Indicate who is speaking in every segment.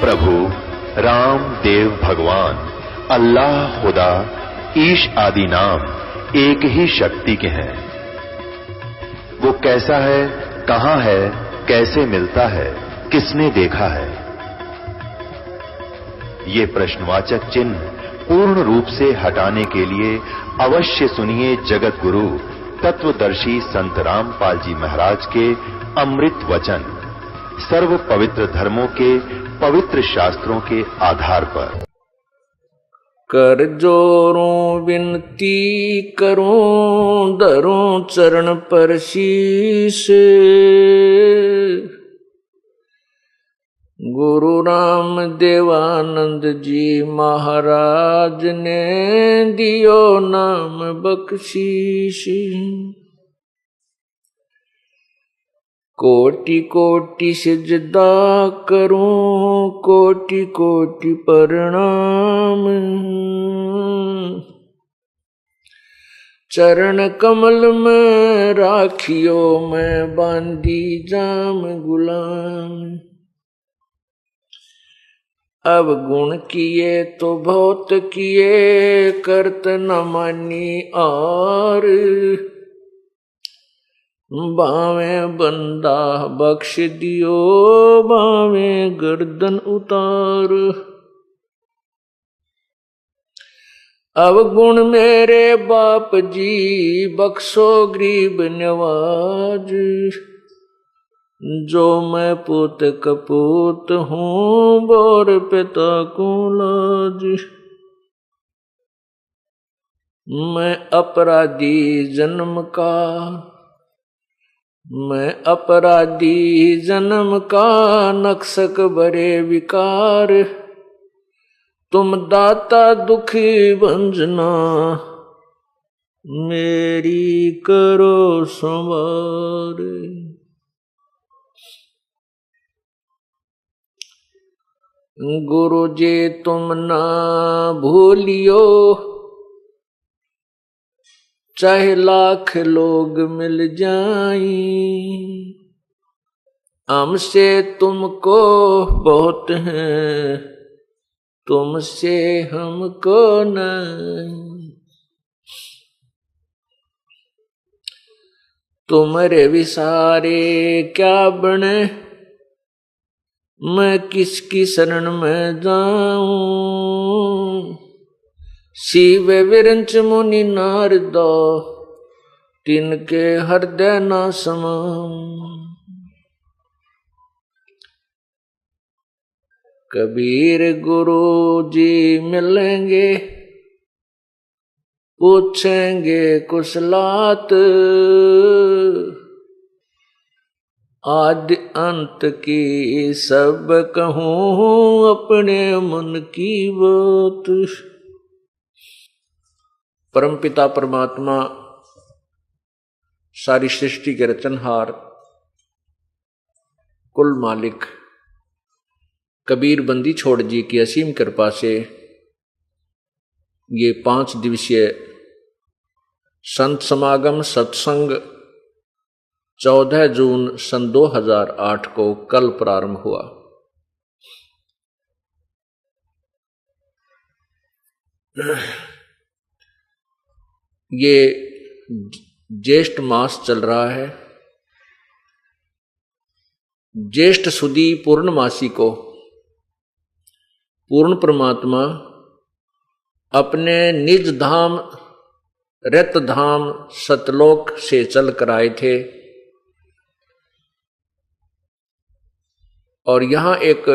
Speaker 1: प्रभु राम देव भगवान अल्लाह खुदा ईश आदि नाम एक ही शक्ति के हैं। वो कैसा है, कहां है, कैसे मिलता है, किसने देखा है? ये प्रश्नवाचक चिन्ह पूर्ण रूप से हटाने के लिए अवश्य सुनिए जगत गुरु तत्वदर्शी संत रामपाल जी महाराज के अमृत वचन, सर्व पवित्र धर्मों के पवित्र शास्त्रों के आधार पर।
Speaker 2: कर जोरों विनती करूं, धरूं चरण पर शीश। गुरु राम देवानंद जी महाराज ने दियो नाम बख्शीश। कोटि कोटि सिजदा करूं, कोटि कोटि प्रणाम। चरण कमल में राखियो मैं बांधी जाम गुलाम। अब गुण किए तो बहुत किए, करत न मानी और। बावे बंदा बख्श दियो, बावे गर्दन उतार। अब गुण मेरे बाप जी बख्शो गरीब नवाज। जो मैं पूत कपूत हूँ, बोर पिता को लाज। मैं अपराधी जन्म का, मैं अपराधी जन्म का, नक्सक बरे विकार। तुम दाता दुखी भंजना, मेरी करो संवार। गुरु जी तुम ना भूलियो, चाहे लाख लोग मिल जाएं। हमसे तुमको बहुत है, तुमसे हमको नहीं। तुम्हारे विसारे क्या बने, मैं किसकी शरण में जाऊं। शिव विरंच मुनि नारदा, तिनके हृदय ना समाऊं। कबीर गुरु जी मिलेंगे, पूछेंगे कुशलात। आदि अंत की सब कहूँ, अपने मन की बात। परमपिता परमात्मा सारी सृष्टि के रचनहार कुल मालिक कबीर बंदी छोड़ जी की असीम कृपा से ये 5 दिवसीय संत समागम सत्संग 14 जून सन 2008 को कल प्रारंभ हुआ। ये ज्येष्ठ मास चल रहा है। ज्येष्ठ सुदी पूर्णमासी को पूर्ण परमात्मा अपने निज धाम रत धाम सतलोक से चल कर आए थे और यहां एक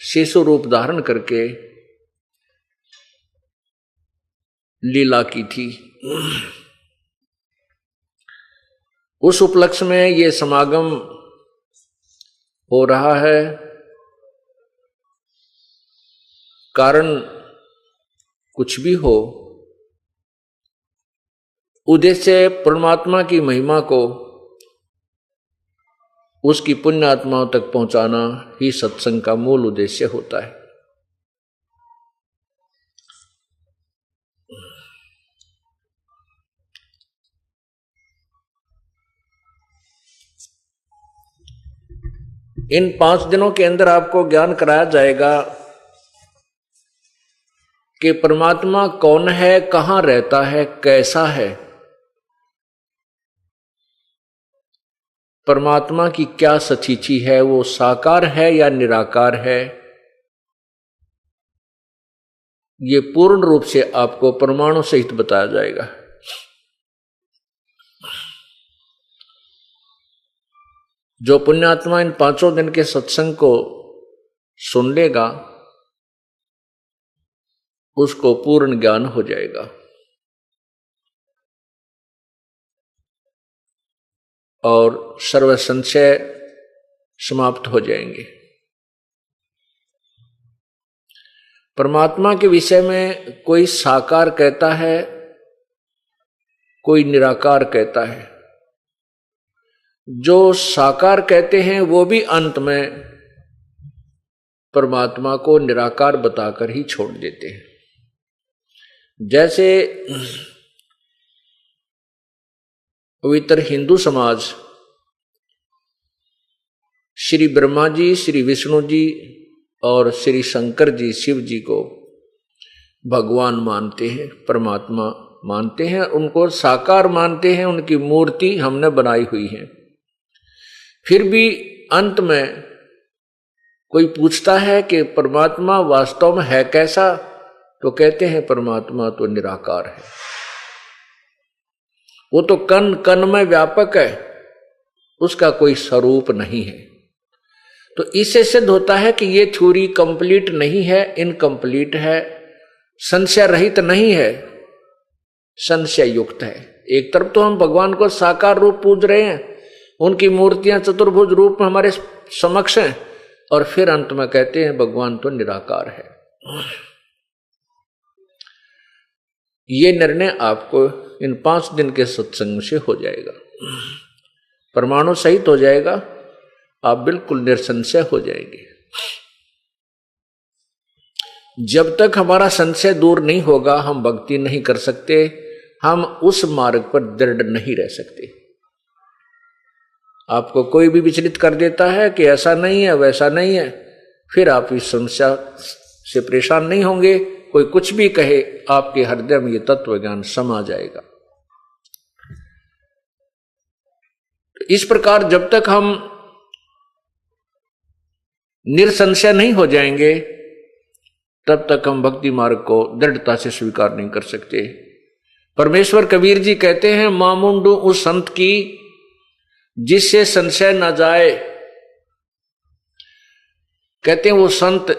Speaker 2: शिशु रूप धारण करके लीला की थी। उस उपलक्ष्य में ये समागम हो रहा है। कारण कुछ भी हो, उद्देश्य परमात्मा की महिमा को उसकी पुण्य आत्माओं तक पहुंचाना ही सत्संग का मूल उद्देश्य होता है। इन 5 दिनों के अंदर आपको ज्ञान कराया जाएगा कि परमात्मा कौन है, कहां रहता है, कैसा है, परमात्मा की क्या सचीची है, वो साकार है या निराकार है। ये पूर्ण रूप से आपको प्रमाणों सहित बताया जाएगा। जो पुण्यात्मा इन 5 दिन के सत्संग को सुन लेगा उसको पूर्ण ज्ञान हो जाएगा और सर्व संशय समाप्त हो जाएंगे। परमात्मा के विषय में कोई साकार कहता है, कोई निराकार कहता है। जो साकार कहते हैं वो भी अंत में परमात्मा को निराकार बताकर ही छोड़ देते हैं। जैसे पवित्र हिंदू समाज श्री ब्रह्मा जी, श्री विष्णु जी और श्री शंकर जी, शिव जी को भगवान मानते हैं, परमात्मा मानते हैं, उनको साकार मानते हैं, उनकी मूर्ति हमने बनाई हुई है। फिर भी अंत में कोई पूछता है कि परमात्मा वास्तव में है कैसा, तो कहते हैं परमात्मा तो निराकार है, वो तो कण कण में व्यापक है, उसका कोई स्वरूप नहीं है। तो इससे सिद्ध होता है कि ये थ्योरी कंप्लीट नहीं है, इनकम्प्लीट है, संशय रहित नहीं है, संशय युक्त है। एक तरफ तो हम भगवान को साकार रूप पूज रहे हैं, उनकी मूर्तियां चतुर्भुज रूप में हमारे समक्ष हैं, और फिर अंत में कहते हैं भगवान तो निराकार है। ये निर्णय आपको इन 5 दिन के सत्संग से हो जाएगा, प्रमाणों सहित हो जाएगा, आप बिल्कुल निसंशय हो जाएंगे। जब तक हमारा संशय दूर नहीं होगा हम भक्ति नहीं कर सकते, हम उस मार्ग पर दृढ़ नहीं रह सकते। आपको कोई भी विचलित कर देता है कि ऐसा नहीं है, वैसा नहीं है, फिर आप इस समस्या से परेशान नहीं होंगे। कोई कुछ भी कहे, आपके हृदय में ये तत्व ज्ञान समा जाएगा। इस प्रकार जब तक हम निसंशय नहीं हो जाएंगे तब तक हम भक्ति मार्ग को दृढ़ता से स्वीकार नहीं कर सकते। परमेश्वर कबीर जी कहते हैं, मामुंडू उस संत की जिससे संशय न जाए। कहते हैं वो संत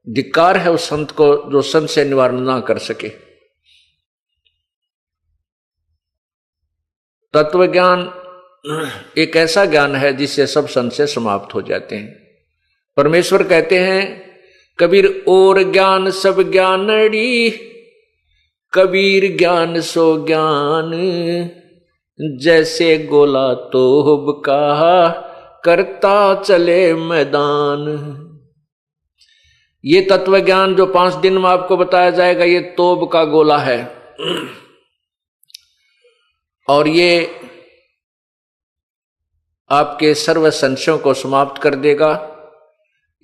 Speaker 2: धिक्कार है उस संत को जो संशय निवारण ना कर सके। तत्व ज्ञान एक ऐसा ज्ञान है जिससे सब संशय समाप्त हो जाते हैं। परमेश्वर कहते हैं, कबीर और ज्ञान सब ज्ञानड़ी, कबीर ज्ञान सो ज्ञान, जैसे गोला तोब का करता चले मैदान। ये तत्व ज्ञान जो 5 दिन में आपको बताया जाएगा, ये तोब का गोला है और ये आपके सर्व संशयों को समाप्त कर देगा।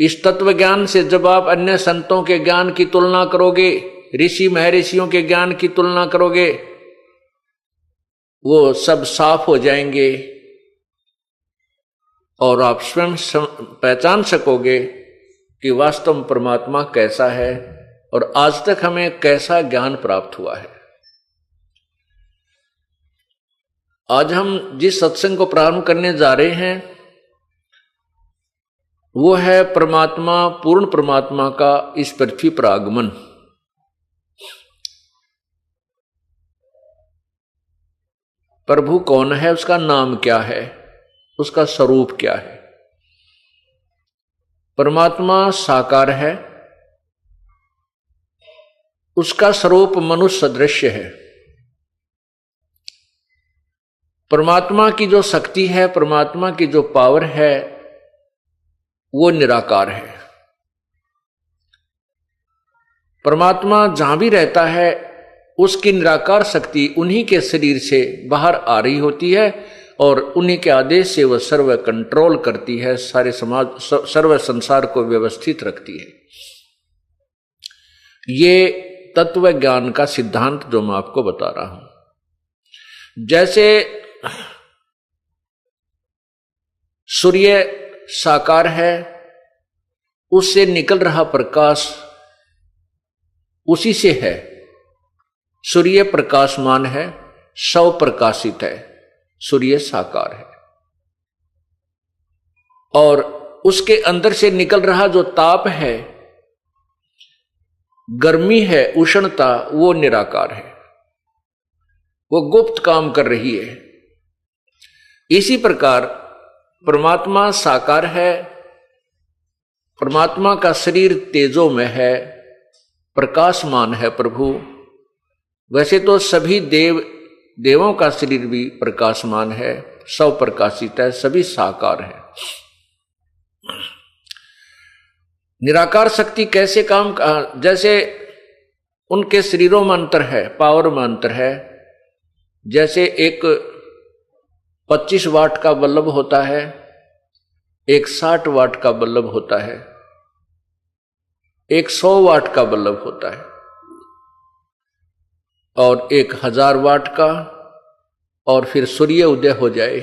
Speaker 2: इस तत्व ज्ञान से जब आप अन्य संतों के ज्ञान की तुलना करोगे, ऋषि महर्षियों के ज्ञान की तुलना करोगे, वो सब साफ हो जाएंगे और आप स्वयं पहचान सकोगे कि वास्तव में परमात्मा कैसा है और आज तक हमें कैसा ज्ञान प्राप्त हुआ है। आज हम जिस सत्संग को प्रारंभ करने जा रहे हैं वो है परमात्मा, पूर्ण परमात्मा का इस पृथ्वी पर आगमन। प्रभु कौन है, उसका नाम क्या है, उसका स्वरूप क्या है। परमात्मा साकार है, उसका स्वरूप मनुष्य सदृश्य है। परमात्मा की जो शक्ति है, परमात्मा की जो पावर है, वो निराकार है। परमात्मा जहां भी रहता है उसकी निराकार शक्ति उन्हीं के शरीर से बाहर आ रही होती है और उन्हीं के आदेश से वह सर्व कंट्रोल करती है, सारे समाज सर्व संसार को व्यवस्थित रखती है। ये तत्व ज्ञान का सिद्धांत जो मैं आपको बता रहा हूं। जैसे सूर्य साकार है, उससे निकल रहा प्रकाश उसी से है। सूर्य प्रकाशमान है, स्वप्रकाशित है, सूर्य साकार है। और उसके अंदर से निकल रहा जो ताप है, गर्मी है, उष्णता, वो निराकार है, वो गुप्त काम कर रही है। इसी प्रकार परमात्मा साकार है, परमात्मा का शरीर तेजो में है, प्रकाशमान है प्रभु। वैसे तो सभी देवों का शरीर भी प्रकाशमान है, सब प्रकाशित है, सभी साकार है। निराकार शक्ति कैसे काम, जैसे उनके शरीरों में अंतर है, पावर में अंतर है। जैसे एक 25 वाट का बल्ब होता है, एक 60 वाट का बल्ब होता है, एक 100 वाट का बल्ब होता है, और एक 1000 वाट का, और फिर सूर्य उदय हो जाए।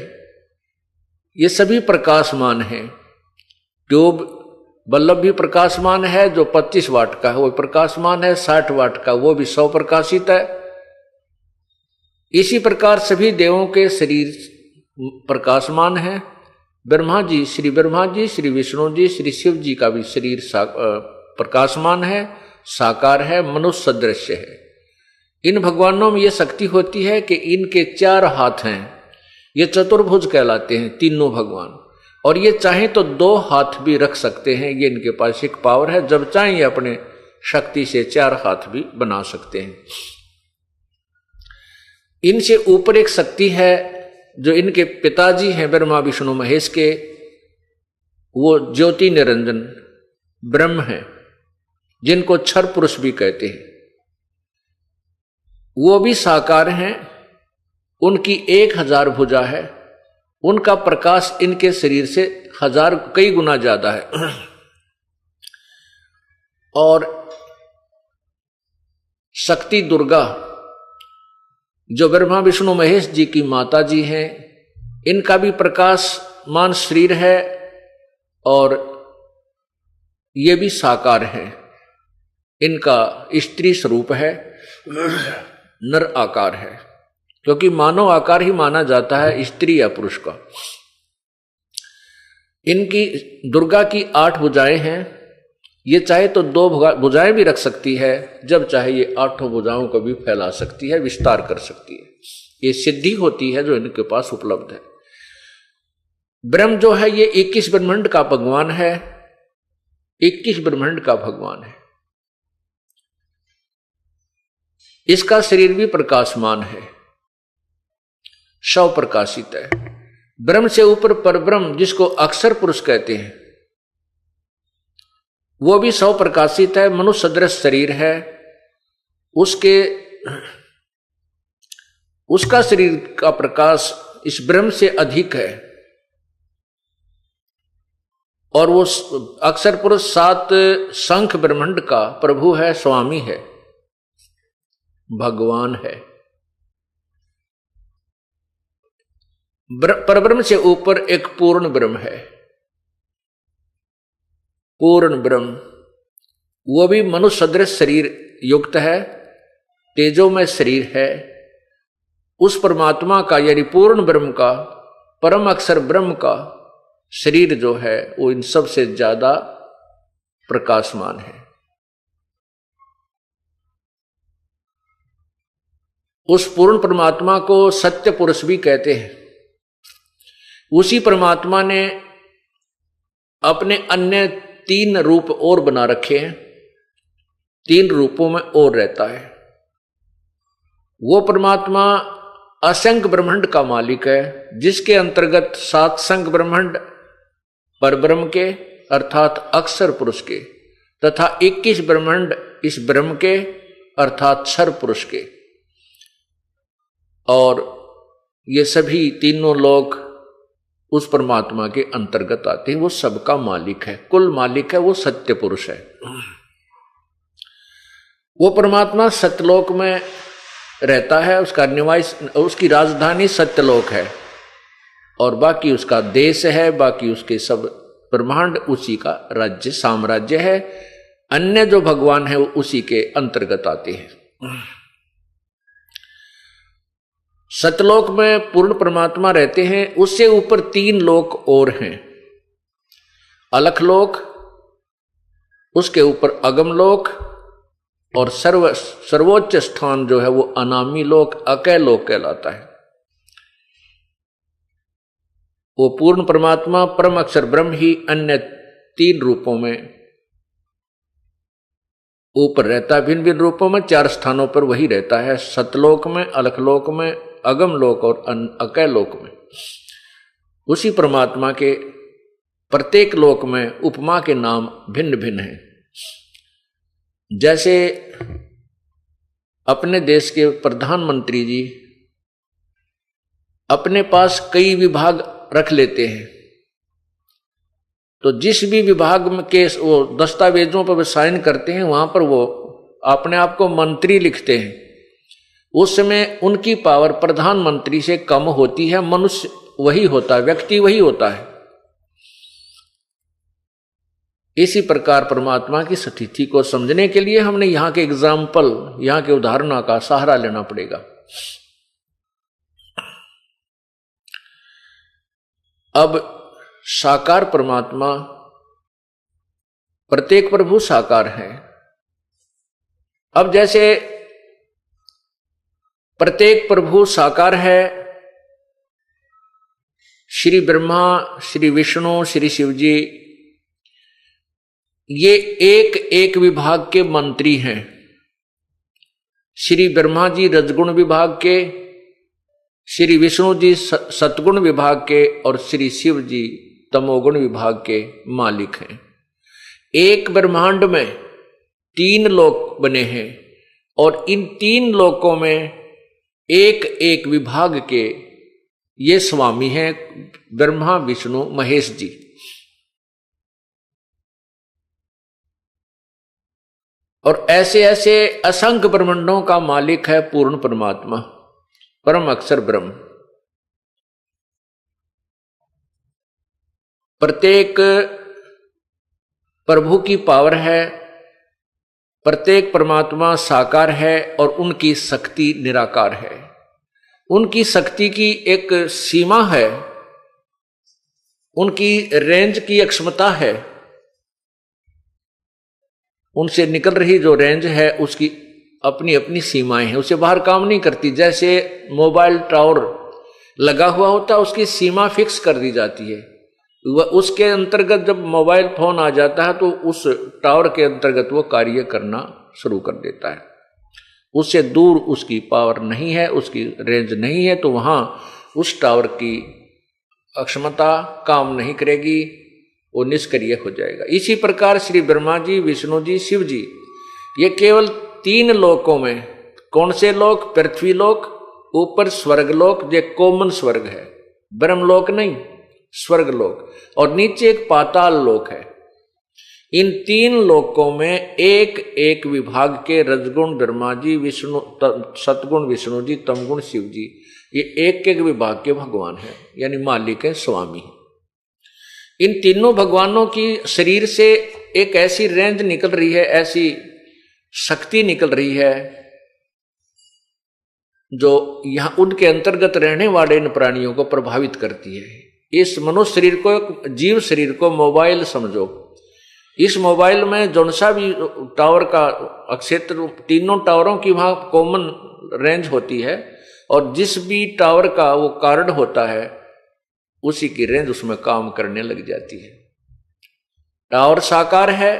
Speaker 2: ये सभी प्रकाशमान हैं। ट्यूब बल्ब भी प्रकाशमान है, जो 25 वाट का है वो प्रकाशमान है, 60 वाट का वो भी 100 प्रकाशित है। इसी प्रकार सभी देवों के शरीर प्रकाशमान है। ब्रह्मा जी, श्री ब्रह्मा जी, श्री विष्णु जी, श्री शिव जी का भी शरीर प्रकाशमान है, साकार है, मनुष्य सदृश्य है। इन भगवानों में यह शक्ति होती है कि इनके 4 हाथ हैं, ये चतुर्भुज कहलाते हैं तीनों भगवान। और ये चाहें तो 2 हाथ भी रख सकते हैं, ये इनके पास एक पावर है। जब चाहें ये अपने शक्ति से 4 हाथ भी बना सकते हैं। इनसे ऊपर एक शक्ति है जो इनके पिताजी हैं ब्रह्मा विष्णु महेश के, वो ज्योति निरंजन ब्रह्म है, जिनको क्षर पुरुष भी कहते हैं। वो भी साकार हैं, उनकी 1000 भुजा है, उनका प्रकाश इनके शरीर से कई गुना ज्यादा है। और शक्ति दुर्गा जो ब्रह्मा विष्णु महेश जी की माता जी हैं, इनका भी प्रकाशमान शरीर है और ये भी साकार है। इनका स्त्री स्वरूप है, नर आकार है, क्योंकि मानव आकार ही माना जाता है स्त्री या पुरुष का। इनकी दुर्गा की 8 भुजाएं हैं। ये चाहे तो 2 भुजाएं भी रख सकती है, जब चाहे ये 8 भुजाओं को भी फैला सकती है, विस्तार कर सकती है। ये सिद्धि होती है जो इनके पास उपलब्ध है। ब्रह्म जो है ये 21 ब्रह्मांड का भगवान है, 21 ब्रह्मांड का भगवान है। इसका शरीर भी प्रकाशमान है, स्व प्रकाशित है। ब्रह्म से ऊपर परब्रह्म जिसको अक्षर पुरुष कहते हैं, वो भी स्व प्रकाशित है, मनुष्य सदृश शरीर है। उसका शरीर का प्रकाश इस ब्रह्म से अधिक है। और वो अक्षर पुरुष 7 शंख ब्रह्मांड का प्रभु है, स्वामी है, भगवान है। परब्रह्म से ऊपर एक पूर्ण ब्रह्म है, पूर्ण ब्रह्म, वो भी मनुष्य सदृश शरीर युक्त है, तेजोमय शरीर है। उस परमात्मा का यानी पूर्ण ब्रह्म का, परम अक्षर ब्रह्म का शरीर जो है वो इन सब से ज्यादा प्रकाशमान है। उस पूर्ण परमात्मा को सत्य पुरुष भी कहते हैं। उसी परमात्मा ने अपने अन्य 3 रूप और बना रखे हैं, 3 रूपों में और रहता है। वो परमात्मा असंख्य ब्रह्मांड का मालिक है, जिसके अंतर्गत 7 संख्य ब्रह्मांड परब्रह्म के अर्थात अक्षर पुरुष के, तथा 21 ब्रह्मांड इस ब्रह्म के अर्थात क्षर पुरुष के। और ये सभी तीनों लोक उस परमात्मा के अंतर्गत आते हैं। वो सबका मालिक है, कुल मालिक है, वो सत्य पुरुष है। वो परमात्मा सत्यलोक में रहता है, उसका निवास, उसकी राजधानी सत्यलोक है, और बाकी उसका देश है, बाकी उसके सब ब्रह्मांड उसी का राज्य साम्राज्य है। अन्य जो भगवान है वो उसी के अंतर्गत आते हैं। सतलोक में पूर्ण परमात्मा रहते हैं, उससे ऊपर 3 लोक और हैं। अलखलोक, उसके ऊपर अगमलोक, और सर्वोच्च स्थान जो है वो अनामी लोक, अकय लोक कहलाता है। वो पूर्ण परमात्मा परम अक्षर ब्रह्म ही अन्य 3 रूपों में ऊपर रहता है। भिन्न भिन्न रूपों में 4 स्थानों पर वही रहता है, सतलोक में, अलखलोक में, अगम लोक और अकय लोक में। उसी परमात्मा के प्रत्येक लोक में उपमा के नाम भिन्न भिन्न हैं। जैसे अपने देश के प्रधानमंत्री जी अपने पास कई विभाग रख लेते हैं, तो जिस भी विभाग के वो दस्तावेजों पर साइन करते हैं वहां पर वो अपने आप को मंत्री लिखते हैं। उस समय उनकी पावर प्रधानमंत्री से कम होती है, मनुष्य वही होता है, व्यक्ति वही होता है। इसी प्रकार परमात्मा की स्थिति को समझने के लिए हमने यहां के एग्जाम्पल, यहां के उदाहरणों का सहारा लेना पड़ेगा। अब साकार परमात्मा, प्रत्येक प्रभु साकार है। अब जैसे प्रत्येक प्रभु साकार है, श्री ब्रह्मा, श्री विष्णु, श्री शिव जी, ये एक एक विभाग के मंत्री हैं। श्री ब्रह्मा जी रजगुण विभाग के, श्री विष्णु जी सतगुण विभाग के, और श्री शिव जी तमोगुण विभाग के मालिक हैं। एक ब्रह्मांड में 3 लोक बने हैं, और इन 3 लोकों में एक एक विभाग के ये स्वामी हैं, ब्रह्मा विष्णु महेश जी। और ऐसे ऐसे असंख्य ब्रह्मांडों का मालिक है पूर्ण परमात्मा, परम अक्षर ब्रह्म। प्रत्येक प्रभु की पावर है, प्रत्येक परमात्मा साकार है, और उनकी शक्ति निराकार है। उनकी शक्ति की एक सीमा है, उनकी रेंज की अक्षमता है। उनसे निकल रही जो रेंज है उसकी अपनी अपनी सीमाएं हैं, उससे बाहर काम नहीं करती। जैसे मोबाइल टावर लगा हुआ होता है, उसकी सीमा फिक्स कर दी जाती है। वह उसके अंतर्गत जब मोबाइल फोन आ जाता है तो उस टावर के अंतर्गत वो कार्य करना शुरू कर देता है। उससे दूर उसकी पावर नहीं है, उसकी रेंज नहीं है, तो वहां उस टावर की अक्षमता काम नहीं करेगी, वो निष्क्रिय हो जाएगा। इसी प्रकार श्री ब्रह्मा जी, विष्णु जी, शिव जी, ये केवल 3 लोकों में, कौन से लोक? पृथ्वी लोक, ऊपर स्वर्ग लोक, जो कॉमन स्वर्ग है, ब्रह्मलोक नहीं, स्वर्ग लोक, और नीचे एक पाताल लोक है। इन 3 लोकों में एक एक विभाग के रजगुण ब्रह्मा जी, विष्णु सतगुण विष्णु जी, तमगुण शिव जी, ये एक एक विभाग के भगवान हैं, यानी मालिक है, स्वामी। इन तीनों भगवानों की शरीर से एक ऐसी रेंज निकल रही है, ऐसी शक्ति निकल रही है, जो यहां उनके अंतर्गत रहने वाले इन प्राणियों को प्रभावित करती है। इस मनुष्य शरीर को, जीव शरीर को मोबाइल समझो। इस मोबाइल में जौन सा भी टावर का क्षेत्र, तीनों टावरों की वहां कॉमन रेंज होती है, और जिस भी टावर का वो कार्ड होता है उसी की रेंज उसमें काम करने लग जाती है। टावर साकार है,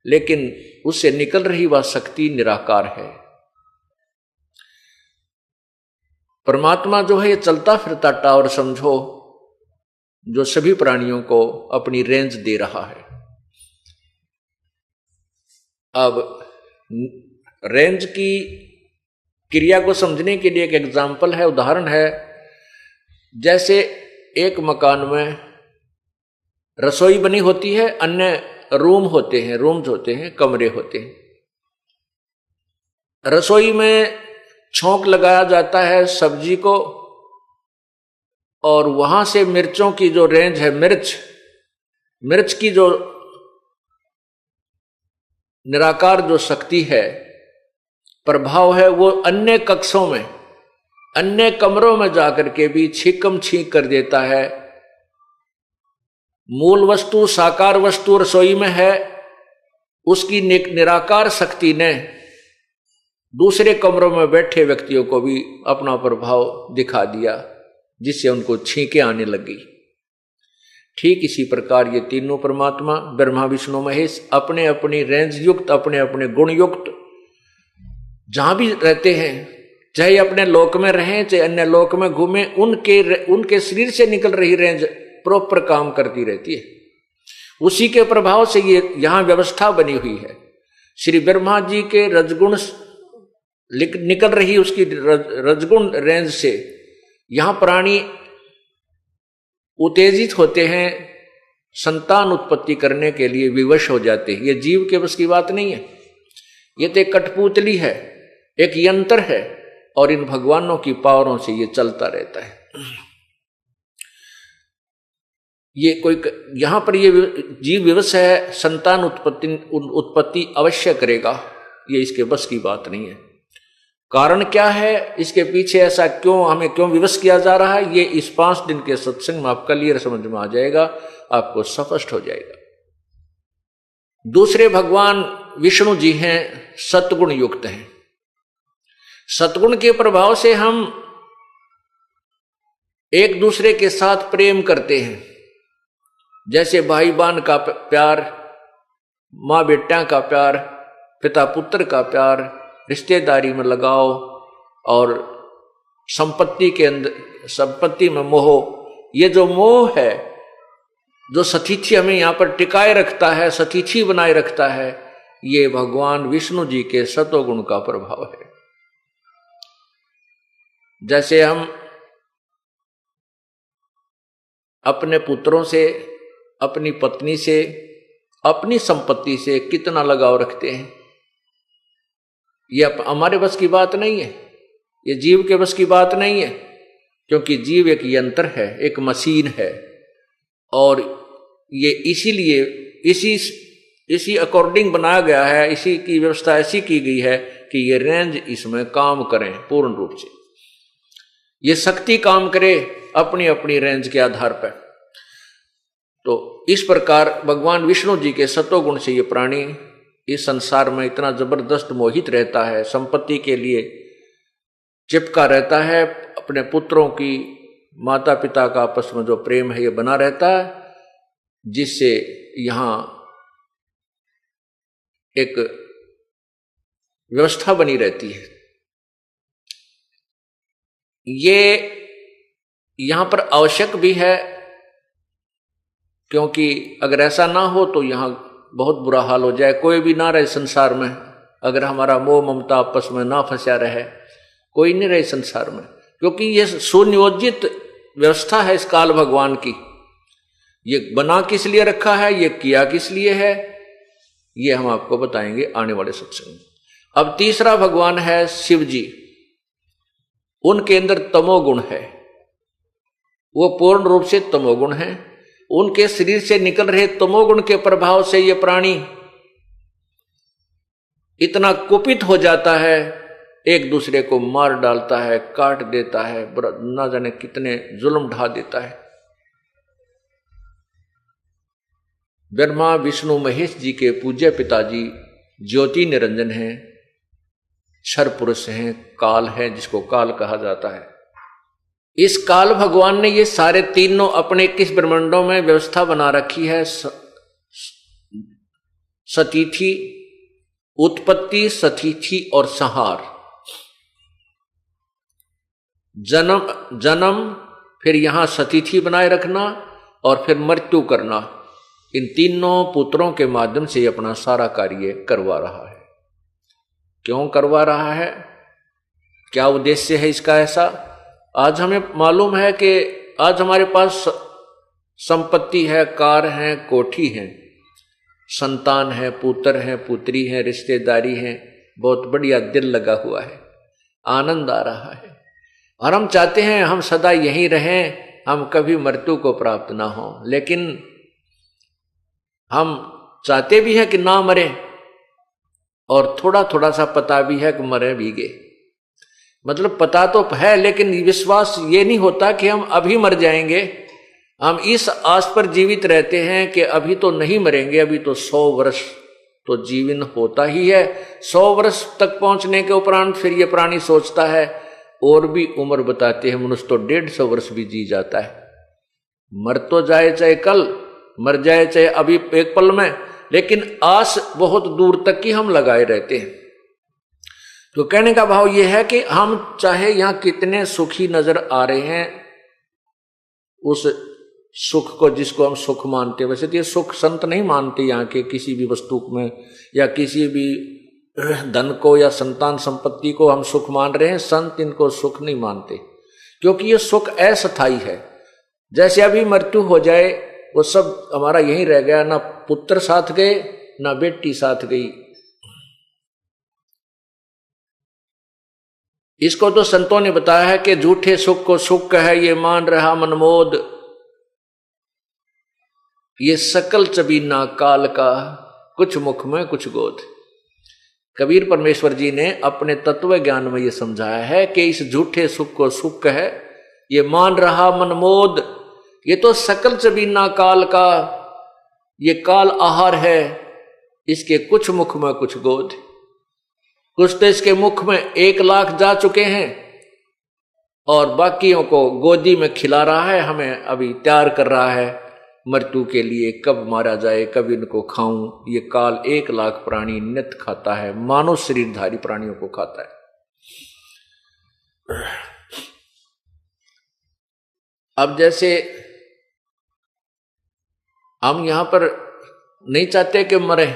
Speaker 2: लेकिन उससे निकल रही वह शक्ति निराकार है। परमात्मा जो है ये चलता फिरता टावर समझो, जो सभी प्राणियों को अपनी रेंज दे रहा है। अब रेंज की क्रिया को समझने के लिए एक एग्जाम्पल है, उदाहरण है। जैसे एक मकान में रसोई बनी होती है, अन्य रूम्स होते हैं, कमरे होते हैं। रसोई में छोंक लगाया जाता है सब्जी को, और वहां से मिर्चों की जो रेंज है, मिर्च की जो निराकार जो शक्ति है, प्रभाव है, वो अन्य कक्षों में, अन्य कमरों में जाकर के भी छीकम छीक कर देता है। मूल वस्तु, साकार वस्तु रसोई में है, उसकी निराकार शक्ति ने दूसरे कमरों में बैठे व्यक्तियों को भी अपना प्रभाव दिखा दिया, जिससे उनको छींकें आने लगी। ठीक इसी प्रकार ये तीनों परमात्मा ब्रह्मा विष्णु महेश अपने अपनी रेंज युक्त, अपने अपने गुण युक्त जहां भी रहते हैं, चाहे अपने लोक में रहें चाहे अन्य लोक में घूमें, उनके शरीर से निकल रही रेंज प्रॉपर काम करती रहती है। उसी के प्रभाव से ये यहां व्यवस्था बनी हुई है। श्री ब्रह्मा जी के रजगुण निकल रही उसकी रजगुण रेंज से यहां प्राणी उत्तेजित होते हैं, संतान उत्पत्ति करने के लिए विवश हो जाते हैं। ये जीव के बस की बात नहीं है, ये तो एक कठपुतली है, एक यंत्र है, और इन भगवानों की पावरों से ये चलता रहता है। ये कोई यहां पर ये जीव विवश है, संतान उत्पत्ति अवश्य करेगा, ये इसके बस की बात नहीं है। कारण क्या है, इसके पीछे ऐसा हमें क्यों विवश किया जा रहा है, ये इस 5 दिन के सत्संग में आपका क्लियर समझ में आ जाएगा, आपको स्पष्ट हो जाएगा। दूसरे भगवान विष्णु जी हैं, सतगुण युक्त हैं। सतगुण के प्रभाव से हम एक दूसरे के साथ प्रेम करते हैं, जैसे भाई बहन का प्यार, माँ बेटा का प्यार, पिता पुत्र का प्यार, रिश्तेदारी में लगाव, और संपत्ति में मोह। ये जो मोह है, जो सतीथि हमें यहां पर टिकाए रखता है, सतीथि बनाए रखता है, ये भगवान विष्णु जी के सतोगुण का प्रभाव है। जैसे हम अपने पुत्रों से, अपनी पत्नी से, अपनी संपत्ति से कितना लगाव रखते हैं, ये हमारे बस की बात नहीं है, ये जीव के बस की बात नहीं है, क्योंकि जीव एक यंत्र है, एक मशीन है, और ये इसीलिए इसी अकॉर्डिंग बनाया गया है, इसी की व्यवस्था ऐसी की गई है कि ये रेंज इसमें काम करें पूर्ण रूप से, ये शक्ति काम करे अपनी अपनी रेंज के आधार पर। तो इस प्रकार भगवान विष्णु जी के सतोगुण से ये प्राणी इस संसार में इतना जबरदस्त मोहित रहता है, संपत्ति के लिए चिपका रहता है, अपने पुत्रों की, माता पिता का आपस में जो प्रेम है ये बना रहता है, जिससे यहां एक व्यवस्था बनी रहती है। ये यहां पर आवश्यक भी है, क्योंकि अगर ऐसा ना हो तो यहां बहुत बुरा हाल हो जाए, कोई भी ना रहे संसार में। अगर हमारा मोह ममता आपस में ना फंसा रहे, कोई नहीं रहे संसार में, क्योंकि ये सुनियोजित व्यवस्था है इस काल भगवान की। ये बना किस लिए रखा है, ये किया किस लिए है, ये हम आपको बताएंगे आने वाले सत्संग में। अब तीसरा भगवान है शिव जी। उनके अंदर तमोगुण है, वो पूर्ण रूप से तमोगुण है। उनके शरीर से निकल रहे तमोगुण के प्रभाव से ये प्राणी इतना कुपित हो जाता है, एक दूसरे को मार डालता है, काट देता है, ना जाने कितने जुल्म ढा देता है। ब्रह्मा विष्णु महेश जी के पूज्य पिताजी ज्योति निरंजन हैं, क्षर पुरुष हैं, काल है, जिसको काल कहा जाता है। इस काल भगवान ने ये सारे तीनों अपने 21 ब्रह्मांडों में व्यवस्था बना रखी है। सतीथि, उत्पत्ति, सतीथि और संहार। जन्म, फिर यहां सतीथि बनाए रखना, और फिर मृत्यु करना। इन तीनों पुत्रों के माध्यम से अपना सारा कार्य करवा रहा है। क्यों करवा रहा है, क्या उद्देश्य है इसका ऐसा, आज हमें मालूम है कि आज हमारे पास संपत्ति है, कार है, कोठी है, संतान है, पुत्र है, पुत्री है, रिश्तेदारी है, बहुत बढ़िया दिल लगा हुआ है, आनंद आ रहा है और हम चाहते हैं हम सदा यहीं रहें, हम कभी मृत्यु को प्राप्त ना हो। लेकिन हम चाहते भी हैं कि ना मरे और थोड़ा थोड़ा सा पता भी है कि मरे भी गए। मतलब पता तो है लेकिन विश्वास ये नहीं होता कि हम अभी मर जाएंगे। हम इस आस पर जीवित रहते हैं कि अभी तो नहीं मरेंगे, अभी तो 100 वर्ष तो जीवन होता ही है। 100 वर्ष तक पहुंचने के उपरांत फिर ये प्राणी सोचता है और भी उम्र बताते हैं मनुष्य तो 150 वर्ष भी जी जाता है। मर तो जाए चाहे कल, मर जाए चाहे अभी एक पल में, लेकिन आस बहुत दूर तक की हम लगाए रहते हैं। तो कहने का भाव यह है कि हम चाहे यहां कितने सुखी नजर आ रहे हैं, उस सुख को जिसको हम सुख मानते हैं, वैसे तो ये सुख संत नहीं मानते यहाँ के किसी भी वस्तु में या किसी भी धन को या संतान संपत्ति को हम सुख मान रहे हैं। संत इनको सुख नहीं मानते क्योंकि ये सुख अस्थायी है। जैसे अभी मृत्यु हो जाए वो सब हमारा यहीं रह गया, ना पुत्र साथ गए ना बेटी साथ गई। इसको तो संतों ने बताया है कि झूठे सुख को सुख है ये मान रहा मनमोद, ये सकल चबीना काल का, कुछ मुख में कुछ गोद। कबीर परमेश्वर जी ने अपने तत्व ज्ञान में ये समझाया है कि इस झूठे सुख को सुख है ये मान रहा मनमोद, ये तो सकल चबीना काल का, ये काल आहार है, इसके कुछ मुख में कुछ गोद। कुछ तो इसके मुख में 1 लाख जा चुके हैं और बाकियों को गोदी में खिला रहा है, हमें अभी तैयार कर रहा है मृत्यु के लिए, कब मारा जाए, कब इनको खाऊं। ये काल 1 लाख प्राणी नित खाता है, मानव शरीरधारी प्राणियों को खाता है। अब जैसे हम यहां पर नहीं चाहते कि मरे,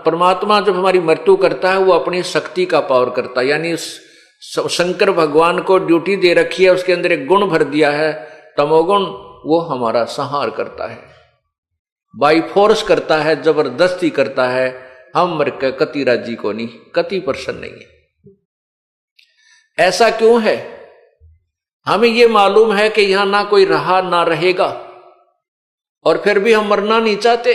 Speaker 2: परमात्मा जब हमारी मृत्यु करता है वो अपनी शक्ति का पावर करता है। यानी शंकर भगवान को ड्यूटी दे रखी है, उसके अंदर एक गुण भर दिया है तमोगुण, वो हमारा संहार करता है, बाई फोर्स करता है, जबरदस्ती करता है। हम मर के कति राजी को नहीं, कति प्रसन्न नहीं है। ऐसा क्यों है? हमें यह मालूम है कि यहां ना कोई रहा ना रहेगा और फिर भी हम मरना नहीं चाहते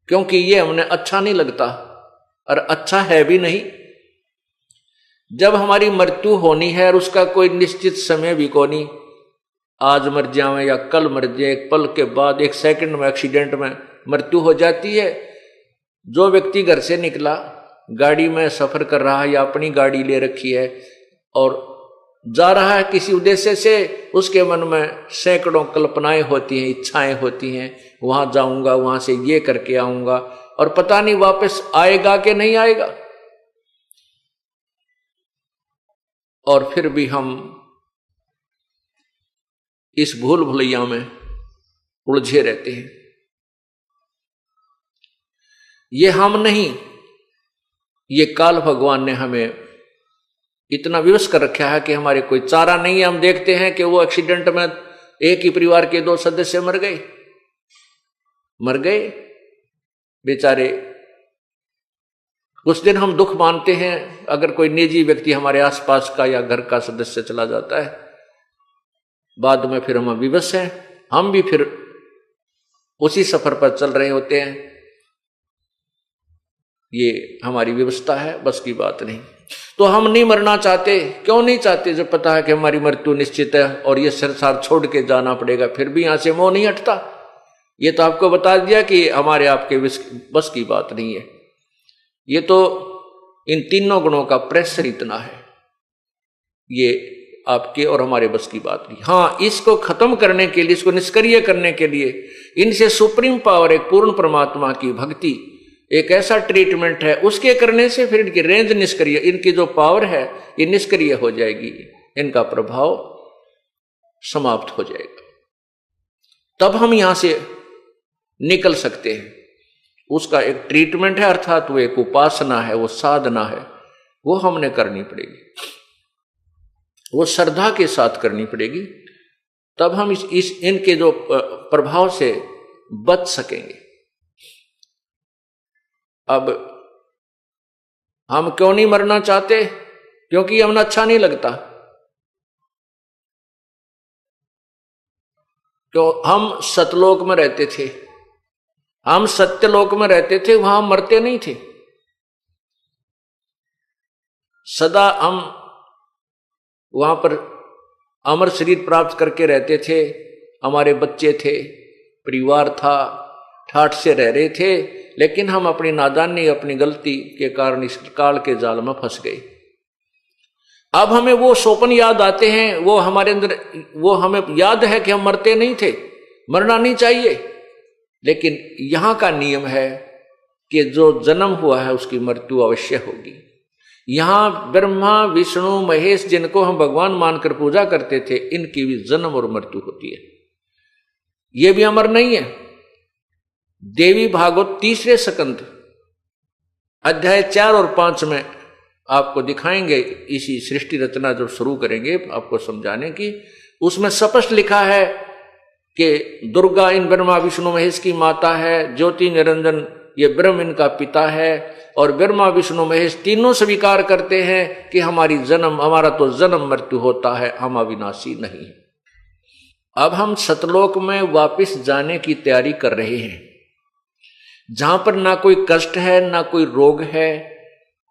Speaker 2: क्योंकि ये हमने अच्छा नहीं लगता और अच्छा है भी नहीं। जब हमारी मृत्यु होनी है और उसका कोई निश्चित समय भी को नहीं, आज मर जाए या कल मर जाए, एक पल के बाद 1 सेकंड में एक्सीडेंट में मृत्यु हो जाती है। जो व्यक्ति घर से निकला, गाड़ी में सफर कर रहा है या अपनी गाड़ी ले रखी है और जा रहा है किसी उद्देश्य से, उसके मन में सैकड़ों कल्पनाएं होती हैं, इच्छाएं होती हैं, वहां जाऊंगा, वहां से ये करके आऊंगा, और पता नहीं वापस आएगा कि नहीं आएगा। और फिर भी हम इस भूल भुलैया में उलझे रहते हैं। ये हम नहीं, ये काल भगवान ने हमें इतना विवश कर रखा है कि हमारे कोई चारा नहीं है। हम देखते हैं कि वो एक्सीडेंट में एक ही परिवार के 2 सदस्य मर गए बेचारे। उस दिन हम दुख मानते हैं अगर कोई निजी व्यक्ति हमारे आसपास का या घर का सदस्य चला जाता है, बाद में फिर हम विवश हैं, हम भी फिर उसी सफर पर चल रहे होते हैं। ये हमारी व्यवस्था है, बस की बात नहीं। तो हम नहीं मरना चाहते। क्यों नहीं चाहते? जब पता है कि हमारी मृत्यु निश्चित है और ये संसार छोड़ के जाना पड़ेगा, फिर भी यहां से मोह नहीं हटता। ये तो आपको बता दिया कि हमारे आपके बस की बात नहीं है। ये तो इन तीनों गुणों का प्रेशर इतना है, ये आपके और हमारे बस की बात नहीं। हाँ, इसको खत्म करने के लिए, इसको निष्क्रिय करने के लिए इनसे सुप्रीम पावर, एक पूर्ण परमात्मा की भक्ति, एक ऐसा ट्रीटमेंट है, उसके करने से फिर इनकी रेंज निष्क्रिय, इनकी जो पावर है ये निष्क्रिय हो जाएगी, इनका प्रभाव समाप्त हो जाएगा। तब हम यहां से निकल सकते हैं। उसका एक ट्रीटमेंट है, अर्थात वो एक उपासना है, वो साधना है, वो हमने करनी पड़ेगी, वो श्रद्धा के साथ करनी पड़ेगी, तब हम इनके जो प्रभाव से बच सकेंगे। अब हम क्यों नहीं मरना चाहते? क्योंकि हमें अच्छा नहीं लगता। तो हम सतलोक में रहते थे, हम सत्यलोक में रहते थे, वहां मरते नहीं थे। सदा हम वहां पर अमर शरीर प्राप्त करके रहते थे, हमारे बच्चे थे, परिवार था, ठाठ से रह रहे थे, लेकिन हम अपनी नादानी, अपनी गलती के कारण इस काल के जाल में फंस गए। अब हमें वो सोपन याद आते हैं, वो हमारे अंदर, वो हमें याद है कि हम मरते नहीं थे, मरना नहीं चाहिए, लेकिन यहां का नियम है कि जो जन्म हुआ है उसकी मृत्यु अवश्य होगी। यहां ब्रह्मा, विष्णु, महेश, जिनको हम भगवान मानकर पूजा करते थे, इनकी भी जन्म और मृत्यु होती है, ये भी अमर नहीं है। देवी भागवत 3 स्कंद अध्याय 4 और 5 में आपको दिखाएंगे, इसी सृष्टि रचना जब शुरू करेंगे आपको समझाने की, उसमें स्पष्ट लिखा है कि दुर्गा इन ब्रह्मा विष्णु महेश की माता है, ज्योति निरंजन ये ब्रह्म इनका पिता है, और ब्रह्मा विष्णु महेश तीनों स्वीकार करते हैं कि हमारा तो जन्म मृत्यु होता है, हम अविनाशी नहीं। अब हम सतलोक में वापस जाने की तैयारी कर रहे हैं, जहां पर ना कोई कष्ट है, ना कोई रोग है,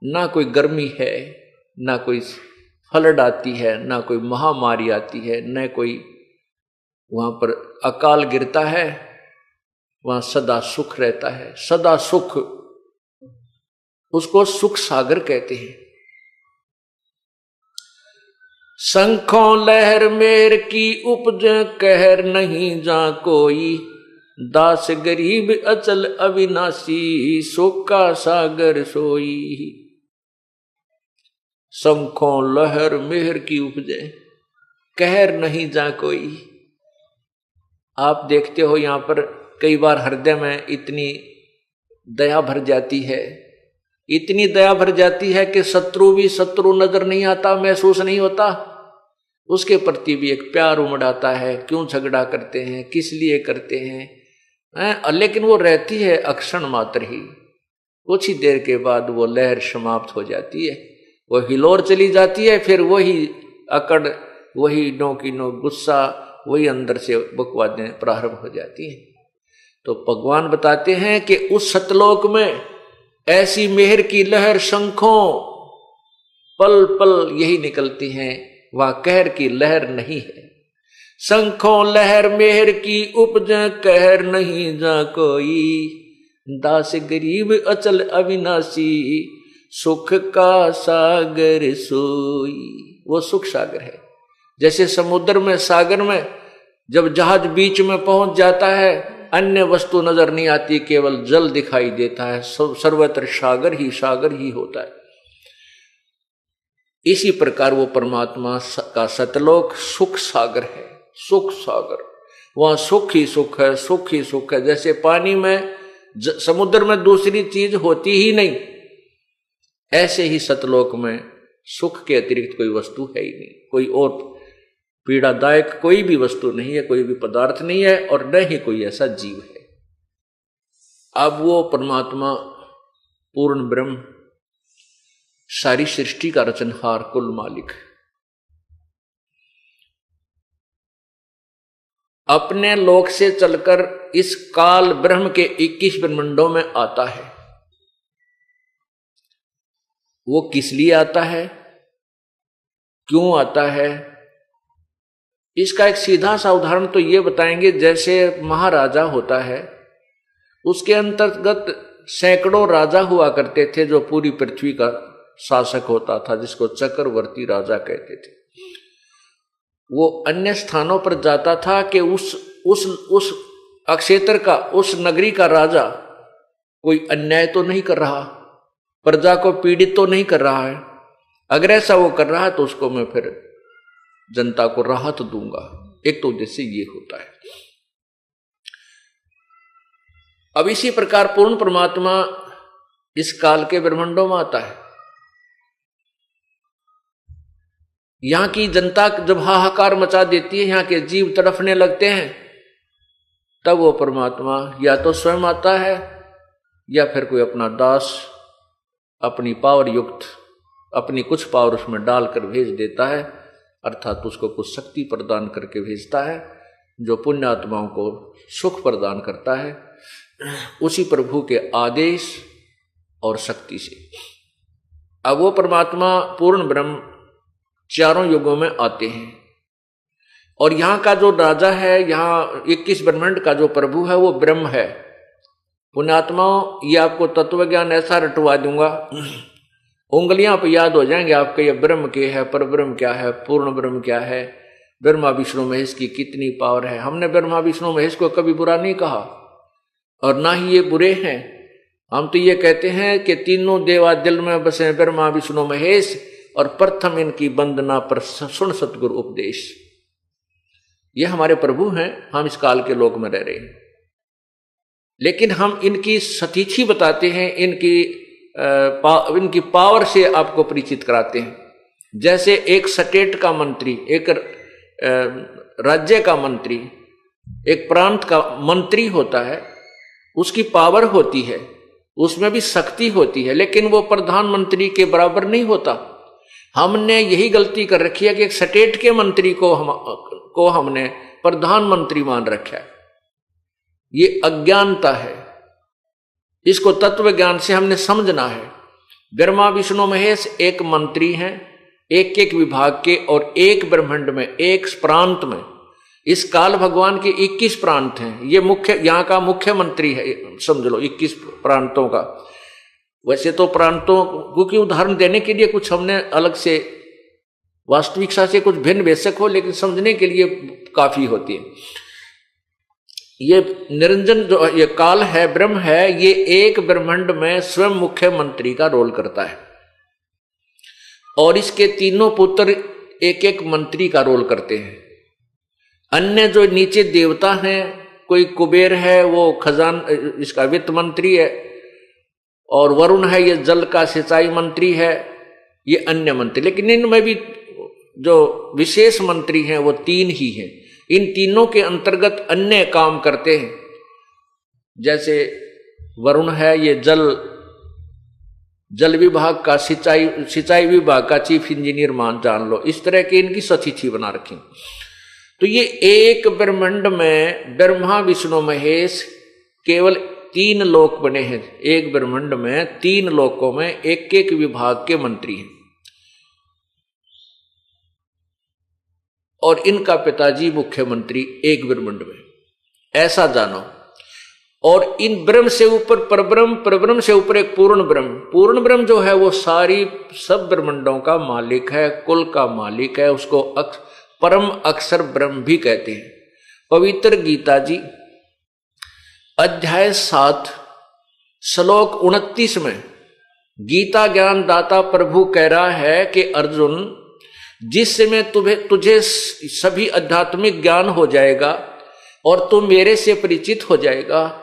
Speaker 2: ना कोई गर्मी है, ना कोई फ्लड आती है, ना कोई महामारी आती है, न कोई वहां पर अकाल गिरता है, वहां सदा सुख रहता है। सदा सुख, उसको सुख सागर कहते हैं। शंखों लहर मेर की उपज कहर नहीं जा कोई, दास गरीब अचल अविनाशी सुख का सागर सोई। शंखों लहर मेहर की उपजे कहर नहीं जा कोई। आप देखते हो यहां पर कई बार हृदय में इतनी दया भर जाती है, इतनी दया भर जाती है कि शत्रु भी शत्रु नजर नहीं आता, महसूस नहीं होता, उसके प्रति भी एक प्यार उमड़ आता है। क्यों झगड़ा करते हैं, किस लिए करते हैं, लेकिन वो रहती है अक्षण मात्र ही, कुछ ही देर के बाद वो लहर समाप्त हो जाती है, वो हिलोर चली जाती है, फिर वही अकड़, वही नो की नो गुस्सा, वही अंदर से बकवादें प्रारंभ हो जाती हैं। तो भगवान बताते हैं कि उस सतलोक में ऐसी मेहर की लहर शंखों पल पल यही निकलती हैं, वह कहर की लहर नहीं है। शंखों लहर मेहर की उपज कहर नहीं जा कोई, दास गरीब अचल अविनाशी सुख का सागर सोई। वो सुख सागर है। जैसे समुद्र में, सागर में जब जहाज बीच में पहुंच जाता है, अन्य वस्तु नजर नहीं आती, केवल जल दिखाई देता है, सर्वत्र सागर ही होता है। इसी प्रकार वो परमात्मा का सतलोक सुख सागर है, सुख सागर, वहां सुख ही सुख है, सुख ही सुख है। जैसे पानी में, समुद्र में दूसरी चीज होती ही नहीं, ऐसे ही सतलोक में सुख के अतिरिक्त कोई वस्तु है ही नहीं, कोई और पीड़ादायक कोई भी वस्तु नहीं है, कोई भी पदार्थ नहीं है, और न ही कोई ऐसा जीव है। अब वो परमात्मा पूर्ण ब्रह्म, सारी सृष्टि का रचनहार, कुल मालिक, अपने लोक से चलकर इस काल ब्रह्म के 21 ब्रह्मंडों में आता है। वो किस लिए आता है, क्यों आता है, इसका एक सीधा सा उदाहरण तो ये बताएंगे। जैसे महाराजा होता है, उसके अंतर्गत सैकड़ों राजा हुआ करते थे, जो पूरी पृथ्वी का शासक होता था, जिसको चक्रवर्ती राजा कहते थे। वो अन्य स्थानों पर जाता था कि उस अक्षेत्र का, उस नगरी का राजा कोई अन्याय तो नहीं कर रहा, प्रजा को पीड़ित तो नहीं कर रहा है। अगर ऐसा वो कर रहा है तो उसको मैं फिर जनता को राहत दूंगा। एक तो उद्देश्य ये होता है। अब इसी प्रकार पूर्ण परमात्मा इस काल के ब्रह्मांडों में आता है। यहां की जनता जब हाहाकार मचा देती है, यहां के जीव तड़फने लगते हैं, तब वो परमात्मा या तो स्वयं आता है या फिर कोई अपना दास अपनी पावर युक्त अपनी कुछ पावर उसमें डालकर भेज देता है, अर्थात उसको कुछ शक्ति प्रदान करके भेजता है जो पुण्यात्माओं को सुख प्रदान करता है उसी प्रभु के आदेश और शक्ति से। अब वो परमात्मा पूर्ण ब्रह्म चारों युगों में आते हैं और यहाँ का जो राजा है, यहाँ 21 ब्रह्मांड का जो प्रभु है वो ब्रह्म है। पुण्यात्माओं, ये आपको तत्व ज्ञान ऐसा रटवा दूंगा, उंगलियां पे याद हो जाएंगे आपके, ये ब्रह्म के है, पर ब्रह्म क्या है, पूर्ण ब्रह्म क्या है, ब्रह्मा विष्णु महेश की कितनी पावर है। हमने ब्रह्मा विष्णु महेश को कभी बुरा नहीं कहा और ना ही ये बुरे हैं। हम तो ये कहते हैं कि तीनों देवा दिल में बसे ब्रह्मा विष्णु महेश और प्रथम इनकी वंदना पर सुन सतगुरु उपदेश। ये हमारे प्रभु हैं, हम इस काल के लोक में रह रहे हैं, लेकिन हम इनकी सतीथि बताते हैं, इनकी पावर से आपको परिचित कराते हैं। जैसे एक स्टेट का मंत्री, एक राज्य का मंत्री, एक प्रांत का मंत्री होता है, उसकी पावर होती है, उसमें भी शक्ति होती है, लेकिन वो प्रधानमंत्री के बराबर नहीं होता। हमने यही गलती कर रखी है कि एक स्टेट के मंत्री को हमने प्रधानमंत्री मान रखा है। ये अज्ञानता है, इसको तत्व ज्ञान से हमने समझना है। ब्रह्मा विष्णु महेश एक मंत्री हैं, एक एक विभाग के और एक ब्रह्मांड में, एक प्रांत में। इस काल भगवान के 21 प्रांत हैं, ये मुख्य यहाँ का मुख्यमंत्री है, समझ लो 21 प्रांतों का। वैसे तो प्रांतों को उदाहरण देने के लिए कुछ हमने अलग से वास्तविकता से कुछ भिन्न बेशक हो, लेकिन समझने के लिए काफी होती है। ये निरंजन जो ये काल है, ब्रह्म है, ये एक ब्रह्मांड में स्वयं मुख्यमंत्री का रोल करता है और इसके तीनों पुत्र एक एक मंत्री का रोल करते हैं। अन्य जो नीचे देवता हैं, कोई कुबेर है वो खजान इसका वित्त मंत्री है, और वरुण है ये जल का सिंचाई मंत्री है, ये अन्य मंत्री। लेकिन इनमें भी जो विशेष मंत्री हैं वो 3 ही हैं। इन तीनों के अंतर्गत अन्य काम करते हैं। जैसे वरुण है ये जल विभाग का, सिंचाई विभाग का चीफ इंजीनियर जान लो, इस तरह की इनकी सतिथि बना रखी। तो ये एक ब्रह्मांड में ब्रह्मा विष्णु महेश केवल 3 लोक बने हैं। एक ब्रह्मांड में 3 लोकों में एक एक विभाग के मंत्री हैं और इनका पिताजी मुख्यमंत्री एक ब्रह्मांड में, ऐसा जानो। और इन ब्रह्म से ऊपर परब्रह्म, परब्रह्म से ऊपर एक पूर्ण ब्रह्म। पूर्ण ब्रह्म जो है वो सारी सब ब्रह्मांडों का मालिक है, कुल का मालिक है, उसको परम अक्षर ब्रह्म भी कहते हैं। पवित्र गीता जी अध्याय 7 श्लोक 29 में गीता ज्ञान दाता प्रभु कह रहा है कि अर्जुन, जिस समय तुझे सभी आध्यात्मिक ज्ञान हो जाएगा और तू मेरे से परिचित हो जाएगा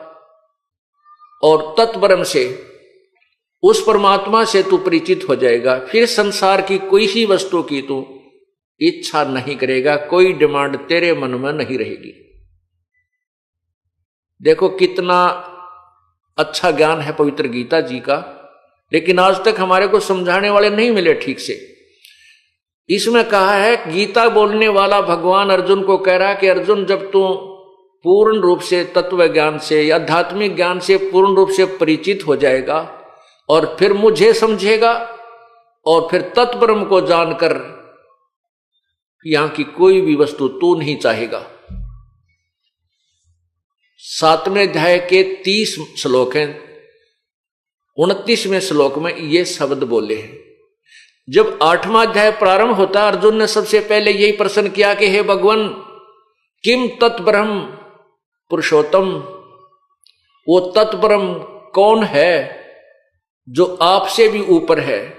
Speaker 2: और तत्ब्रह्म से, उस परमात्मा से तू परिचित हो जाएगा, फिर संसार की कोई ही वस्तु की तू इच्छा नहीं करेगा, कोई डिमांड तेरे मन में नहीं रहेगी। देखो कितना अच्छा ज्ञान है पवित्र गीता जी का, लेकिन आज तक हमारे को समझाने वाले नहीं मिले ठीक से। इसमें कहा है, गीता बोलने वाला भगवान अर्जुन को कह रहा है कि अर्जुन, जब तू पूर्ण रूप से तत्व ज्ञान से, आध्यात्मिक ज्ञान से पूर्ण रूप से परिचित हो जाएगा और फिर मुझे समझेगा और फिर तत्ब्रह्म को जानकर यहां की कोई भी वस्तु तू नहीं चाहेगा। 7वें अध्याय के 30 श्लोक हैं, 29वें श्लोक में ये शब्द बोले हैं। जब 8वां अध्याय प्रारंभ होता, अर्जुन ने सबसे पहले यही प्रश्न किया कि हे भगवान, किम तत्ब्रह्म पुरुषोत्तम, वो तत्ब्रह्म कौन है जो आपसे भी ऊपर है,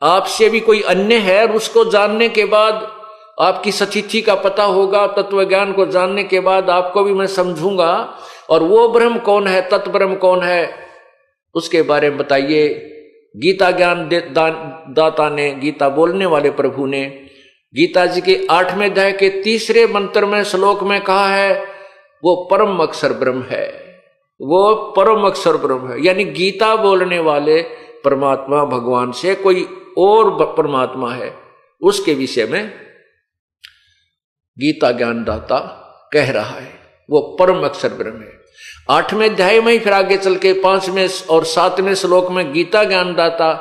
Speaker 2: आपसे भी कोई अन्य है, और उसको जानने के बाद आपकी सचिथि का पता होगा, तत्व ज्ञान को जानने के बाद आपको भी मैं समझूंगा, और वो ब्रह्म कौन है, तत्ब्रह्म कौन है, उसके बारे में बताइए। गीता ज्ञान दाता ने, गीता बोलने वाले प्रभु ने गीता जी के 8वें अध्याय के 3 मंत्र में, श्लोक में कहा है वो परम अक्षर ब्रह्म है, वो परम अक्षर ब्रह्म है। यानी गीता बोलने वाले परमात्मा भगवान से कोई और परमात्मा है, उसके विषय में गीता ज्ञानदाता कह रहा है, वो परम अक्षर ब्रह्म है। 8वें अध्याय में ही फिर आगे चल के 5वें और 7वें श्लोक में गीता ज्ञानदाता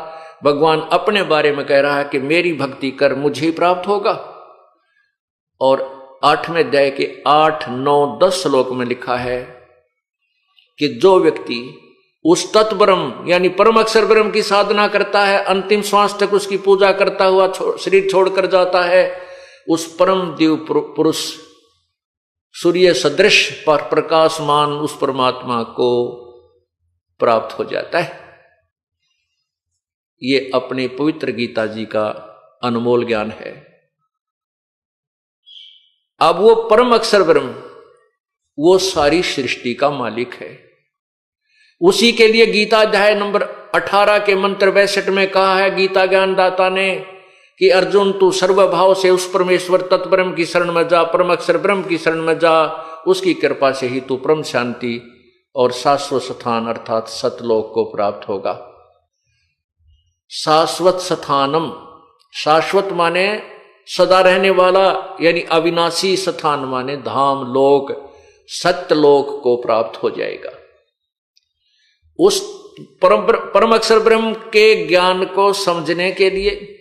Speaker 2: भगवान अपने बारे में कह रहा है कि मेरी भक्ति कर, मुझे ही प्राप्त होगा। और 8वें अध्याय के 8, 9, 10 श्लोक में लिखा है कि जो व्यक्ति उस तत्ब्रह्म यानी परम अक्षर ब्रह्म की साधना करता है, अंतिम श्वास तक उसकी पूजा करता हुआ शरीर छोड़कर जाता है, उस परम दिव्य पुरुष सूर्य सदृश पर प्रकाशमान उस परमात्मा को प्राप्त हो जाता है। ये अपने पवित्र गीता जी का अनमोल ज्ञान है। अब वो परम अक्षर ब्रह्म वो सारी सृष्टि का मालिक है। उसी के लिए गीता अध्याय नंबर 18 के मंत्र 62 में कहा है गीता ज्ञानदाता ने कि अर्जुन तू सर्वभाव से उस परमेश्वर तत्ब्रह्म की शरण में जा, परम अक्षर ब्रह्म की शरण में जा, उसकी कृपा से ही तू परम शांति और शाश्वत स्थान अर्थात सतलोक को प्राप्त होगा। शाश्वत स्थानम, शाश्वत माने सदा रहने वाला, यानी अविनाशी स्थान माने धाम लोक, सत्यलोक को प्राप्त हो जाएगा। उस परम अक्षर ब्रह्म के ज्ञान को समझने के लिए,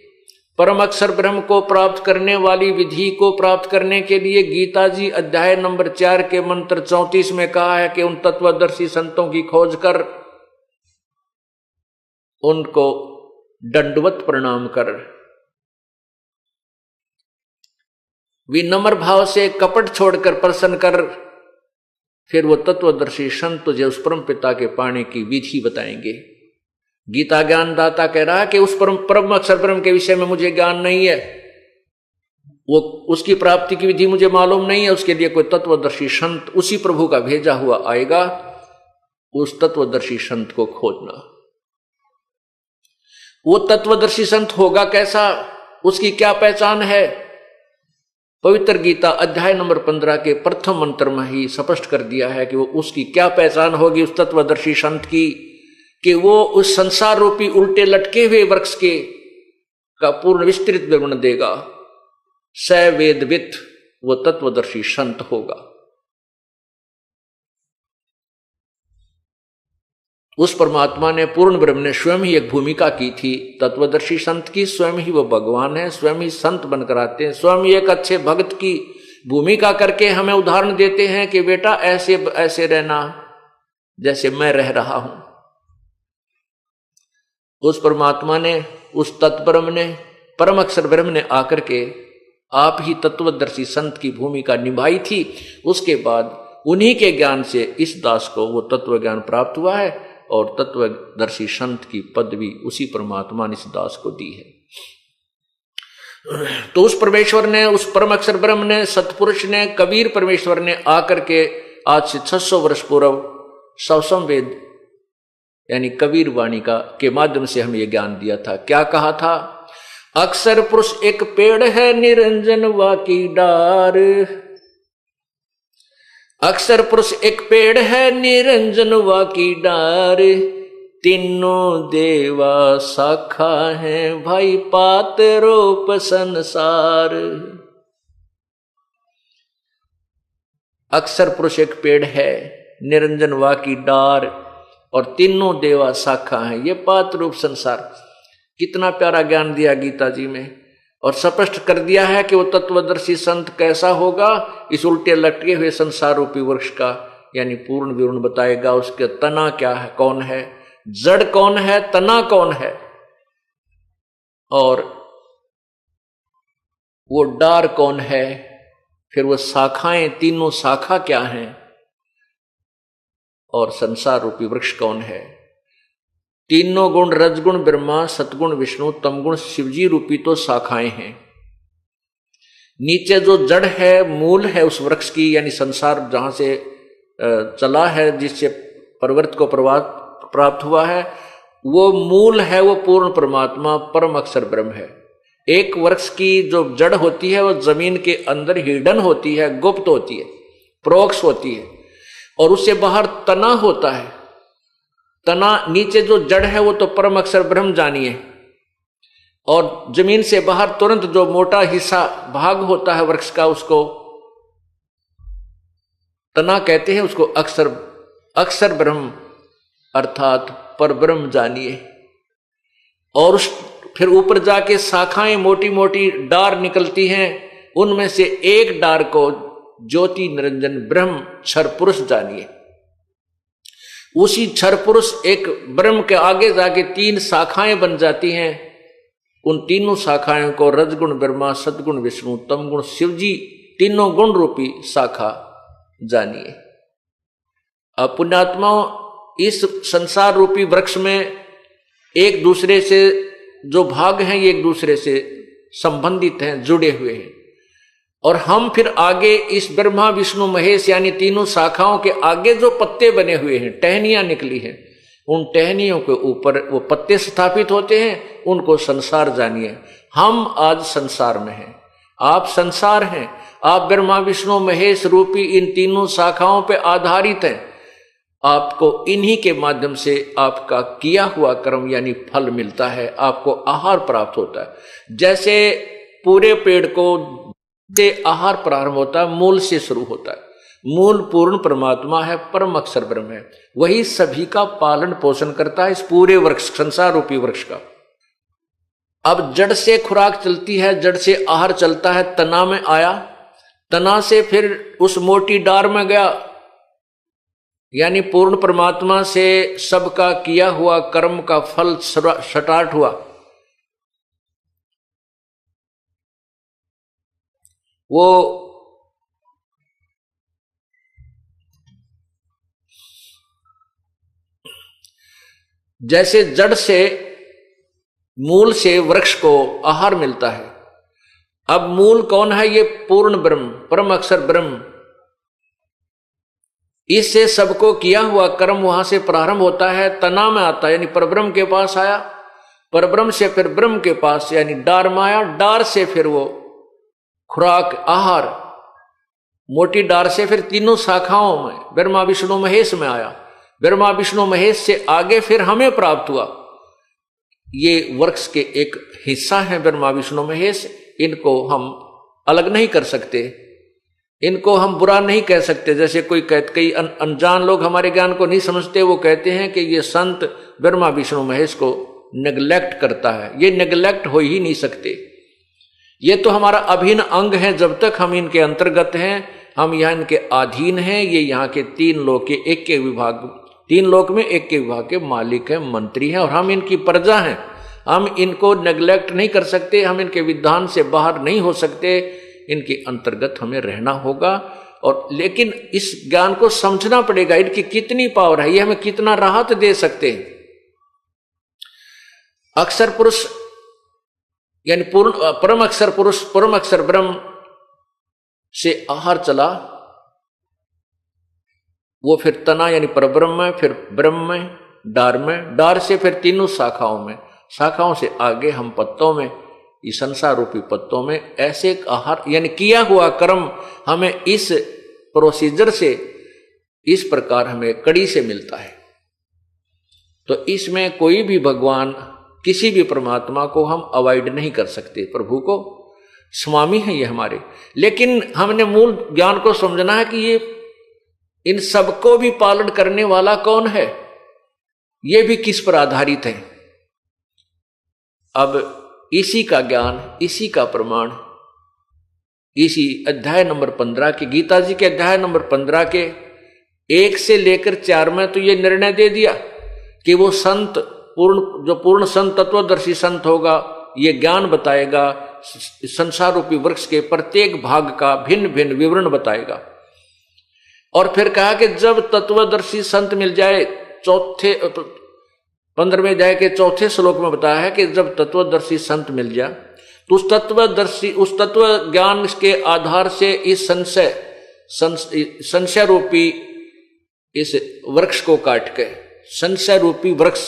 Speaker 2: परम अक्षर ब्रह्म को प्राप्त करने वाली विधि को प्राप्त करने के लिए गीता जी अध्याय नंबर 4 के मंत्र 34 में कहा है कि उन तत्वदर्शी संतों की खोज कर उनको दंडवत प्रणाम कर, विनम्र भाव से कपट छोड़कर प्रसन्न कर, फिर वो तत्वदर्शी संत तुझे उस परम पिता के पाने की विधि बताएंगे। गीता ज्ञानदाता कह रहा है कि उस परम अक्षर ब्रह्म के विषय में मुझे ज्ञान नहीं है, वो उसकी प्राप्ति की विधि मुझे मालूम नहीं है, उसके लिए कोई तत्वदर्शी संत उसी प्रभु का भेजा हुआ आएगा, उस तत्वदर्शी संत को खोजना। वो तत्वदर्शी संत होगा कैसा, उसकी क्या पहचान है? पवित्र गीता अध्याय नंबर 15 के प्रथम मंत्र में ही स्पष्ट कर दिया है कि वो उसकी क्या पहचान होगी उस तत्वदर्शी संत की, कि वो उस संसार रूपी उल्टे लटके हुए वृक्ष के का पूर्ण विस्तृत विवरण देगा। स वेदवित वो तत्वदर्शी संत होगा। उस परमात्मा ने, पूर्ण ब्रह्म ने स्वयं ही एक भूमिका की थी तत्वदर्शी संत की, स्वयं ही वो भगवान है, स्वयं ही संत बनकर आते हैं, स्वयं ही एक अच्छे भक्त की भूमिका करके हमें उदाहरण देते हैं कि बेटा ऐसे ऐसे रहना जैसे मैं रह रहा हूं। उस परमात्मा ने, उस तत्ब्रह्म ने, परम अक्षर ब्रह्म ने आकर के आप ही तत्वदर्शी संत की भूमिका निभाई थी। उसके बाद उन्हीं के ज्ञान से इस दास को वो तत्व ज्ञान प्राप्त हुआ है और तत्वदर्शी संत की पदवी उसी परमात्मा ने इस दास को दी है। तो उस परमेश्वर ने, उस परम अक्षर ब्रह्म ने, सतपुरुष ने, कबीर परमेश्वर ने आकर के आज से 600 वर्ष पूर्व सवसम वेद यानी कबीर वाणी का के माध्यम से हमें यह ज्ञान दिया था। क्या कहा था? अक्षर पुरुष एक पेड़ है निरंजन वा की डार, अक्षर पुरुष एक पेड़ है निरंजन वा की डार, तीनों देवा शाखा है भाई पात रूप संसार। अक्षर पुरुष एक पेड़ है, निरंजन वा की डार और तीनों देवा शाखा है, ये पात रूप संसार। कितना प्यारा ज्ञान दिया गीता जी में, और स्पष्ट कर दिया है कि वो तत्वदर्शी संत कैसा होगा। इस उल्टे लटके हुए संसार रूपी वृक्ष का यानी पूर्ण विवरण बताएगा। उसके तना क्या है, कौन है, जड़ कौन है, तना कौन है, और वो डार कौन है, फिर वो शाखाएं, तीनों शाखा क्या हैं, और संसार रूपी वृक्ष कौन है। तीनों गुण, रजगुण ब्रह्मा, सतगुण विष्णु, तमगुण शिवजी रूपी तो शाखाएं हैं। नीचे जो जड़ है, मूल है उस वृक्ष की, यानी संसार जहां से चला है, जिससे प्रवृत्ति को प्राप्त हुआ है, वो मूल है, वो पूर्ण परमात्मा परम अक्षर ब्रह्म है। एक वृक्ष की जो जड़ होती है वो जमीन के अंदर हिडन होती है, गुप्त होती है, प्रोक्ष होती है, और उससे बाहर तना होता है। तना नीचे जो जड़ है वो तो परम अक्षर ब्रह्म जानिए, और जमीन से बाहर तुरंत जो मोटा हिस्सा भाग होता है वृक्ष का, उसको तना कहते हैं, उसको अक्षर ब्रह्म अर्थात पर ब्रह्म जानिए। और फिर ऊपर जाके शाखाएं मोटी मोटी डार निकलती हैं, उनमें से एक डार को ज्योति निरंजन ब्रह्म क्षर पुरुष जानिए। उसी क्षर पुरुष एक ब्रह्म के आगे जाके 3 शाखाएं बन जाती हैं। उन तीनों शाखाओं को रजगुण ब्रह्मा, सदगुण विष्णु, तमगुण शिव जी, तीनों गुण रूपी शाखा जानिए। अब पुण्यात्माओं, इस संसार रूपी वृक्ष में एक दूसरे से जो भाग हैं, ये एक दूसरे से संबंधित हैं, जुड़े हुए हैं। और हम फिर आगे इस ब्रह्मा विष्णु महेश यानी तीनों शाखाओं के आगे जो पत्ते बने हुए हैं, टहनियां निकली हैं, उन टहनियों के ऊपर वो पत्ते स्थापित होते हैं, उनको संसार जानिए। हम आज संसार में हैं, आप संसार हैं, आप ब्रह्मा विष्णु महेश रूपी इन तीनों शाखाओं पे आधारित हैं। आपको इन्हीं के माध्यम से आपका किया हुआ कर्म यानी फल मिलता है, आपको आहार प्राप्त होता है। जैसे पूरे पेड़ को से आहार प्रारंभ होता है, मूल से शुरू होता है। मूल पूर्ण परमात्मा है, परम अक्षर ब्रह्म है, वही सभी का पालन पोषण करता है, इस पूरे वृक्ष, संसार रूपी वृक्ष का। अब जड़ से खुराक चलती है, जड़ से आहार चलता है, तना में आया, तना से फिर उस मोटी डार में गया, यानी पूर्ण परमात्मा से सबका किया हुआ कर्म का फल स्टार्ट हुआ। वो जैसे जड़ से मूल से वृक्ष को आहार मिलता है। अब मूल कौन है? ये पूर्ण ब्रह्म, परम अक्षर ब्रह्म। इससे सबको किया हुआ कर्म वहां से प्रारंभ होता है, तना में आता है, यानी परब्रह्म के पास आया, परब्रह्म से फिर ब्रह्म के पास यानी डार में आया, डार से फिर वो खुराक आहार, मोटी डार से फिर तीनों शाखाओं में ब्रह्मा विष्णु महेश में आया, ब्रह्मा विष्णु महेश से आगे फिर हमें प्राप्त हुआ। ये वृक्ष के एक हिस्सा है ब्रह्मा विष्णु महेश, इनको हम अलग नहीं कर सकते, इनको हम बुरा नहीं कह सकते। जैसे कई अनजान लोग हमारे ज्ञान को नहीं समझते, वो कहते हैं कि ये संत ब्रह्मा विष्णु महेश को नेग्लेक्ट करता है। ये नेग्लेक्ट हो ही नहीं सकते, ये तो हमारा अभिन्न अंग है। जब तक हम इनके अंतर्गत हैं, हम यहाँ इनके अधीन हैं। ये यहाँ के 3 लोक के एक के विभाग, 3 लोक में एक के विभाग के मालिक हैं, मंत्री हैं, और हम इनकी प्रजा हैं। हम इनको नेग्लेक्ट नहीं कर सकते, हम इनके विधान से बाहर नहीं हो सकते, इनके अंतर्गत हमें रहना होगा। और लेकिन इस ज्ञान को समझना पड़ेगा, इनकी कितनी पावर है, ये हमें कितना राहत दे सकते हैं। अक्षर पुरुष यानी परम अक्षर पुरुष, परम अक्षर ब्रह्म से आहार चला, वो फिर तना यानी परब्रह्म में, फिर ब्रह्म में, डार से फिर तीनों शाखाओं में, शाखाओं से आगे हम पत्तों में, इस संसार रूपी पत्तों में ऐसे आहार यानी किया हुआ कर्म हमें इस प्रोसीजर से, इस प्रकार हमें कड़ी से मिलता है। तो इसमें कोई भी भगवान, किसी भी परमात्मा को हम अवॉइड नहीं कर सकते। प्रभु को स्वामी है ये हमारे, लेकिन हमने मूल ज्ञान को समझना है कि ये इन सबको भी पालन करने वाला कौन है, ये भी किस पर आधारित है। अब इसी का ज्ञान, इसी का प्रमाण इसी अध्याय नंबर 15 के, गीता जी के अध्याय नंबर 15 के 1 से लेकर 4 में तो ये निर्णय दे दिया कि वो संत जो पूर्ण संत, तत्वदर्शी संत होगा, ये ज्ञान बताएगा, संसार रूपी वृक्ष के प्रत्येक भाग का भिन्न भिन्न विवरण बताएगा। और फिर कहा कि जब तत्वदर्शी संत मिल जाए, 15वें अध्याय के 4थे श्लोक में बताया है कि जब तत्वदर्शी संत मिल जाए तो उस तत्व ज्ञान के आधार से इस संशय रूपी इस वृक्ष को काट के, संशय रूपी वृक्ष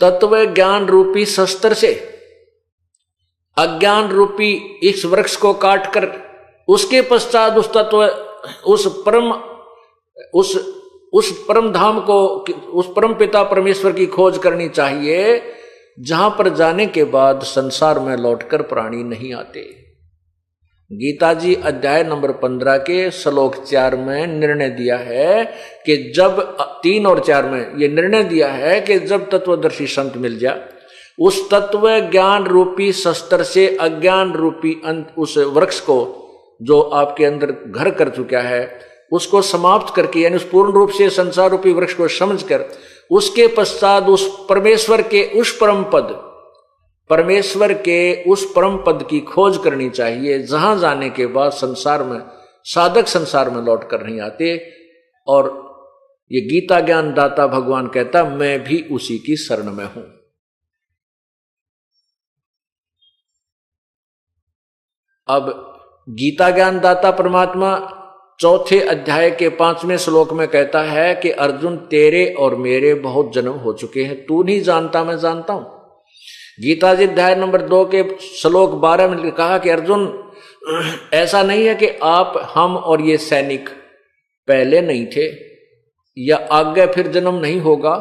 Speaker 2: तत्व ज्ञान रूपी शस्त्र से अज्ञान रूपी इस वृक्ष को काटकर उसके पश्चात उस तत्व उस परम धाम को, उस परम पिता परमेश्वर की खोज करनी चाहिए, जहां पर जाने के बाद संसार में लौटकर प्राणी नहीं आते। गीता जी अध्याय नंबर 15 के श्लोक 4 में निर्णय दिया है कि जब 3 और 4 में ये निर्णय दिया है कि जब तत्वदर्शी संत मिल जाए, उस तत्व ज्ञान रूपी शस्त्र से अज्ञान रूपी उस वृक्ष को जो आपके अंदर घर कर चुका है उसको समाप्त करके, यानी उस पूर्ण रूप से संसार रूपी वृक्ष को समझकर उसके पश्चात उस परमेश्वर के उस परम पद, परमेश्वर के उस परम पद की खोज करनी चाहिए, जहां जाने के बाद संसार में साधक संसार में लौट कर नहीं आते। और ये गीता ज्ञान दाता भगवान कहता मैं भी उसी की शरण में हूं। अब गीता ज्ञान दाता परमात्मा 4 अध्याय के 5वें श्लोक में कहता है कि अर्जुन तेरे और मेरे बहुत जन्म हो चुके हैं, तू नहीं जानता मैं जानता हूं। गीता जी अध्याय नंबर 2 के श्लोक 12 में कहा कि अर्जुन ऐसा नहीं है कि आप, हम और ये सैनिक पहले नहीं थे या आगे फिर जन्म नहीं होगा,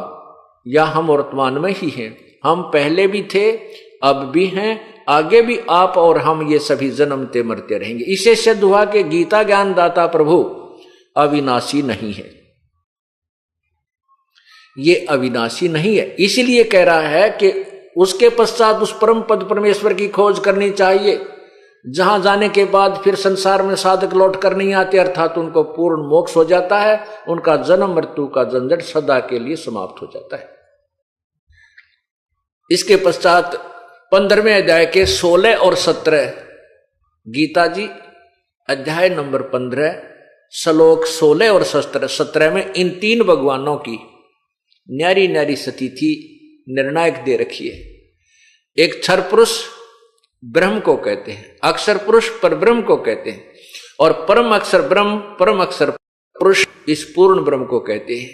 Speaker 2: या हम वर्तमान में ही हैं। हम पहले भी थे, अब भी हैं, आगे भी आप और हम ये सभी जन्मते मरते रहेंगे। इसे सिद्ध हुआ कि गीता ज्ञान दाता प्रभु अविनाशी नहीं है, ये अविनाशी नहीं है। इसीलिए कह रहा है कि उसके पश्चात उस परम पद परमेश्वर की खोज करनी चाहिए, जहां जाने के बाद फिर संसार में साधक लौट कर नहीं आते, अर्थात उनको पूर्ण मोक्ष हो जाता है, उनका जन्म मृत्यु का झंझट सदा के लिए समाप्त हो जाता है। इसके पश्चात 15वें अध्याय के 16 और 17 गीता जी अध्याय नंबर 15 श्लोक 16 और 17 में इन 3 भगवानों की न्यारी न्यारी स्थिति निर्णायक दे रखी है। एक क्षर पुरुष ब्रह्म को कहते हैं, अक्षर पुरुष पर ब्रह्म को कहते हैं, और परम अक्षर ब्रह्म, परम अक्षर पुरुष इस पूर्ण ब्रह्म को कहते हैं।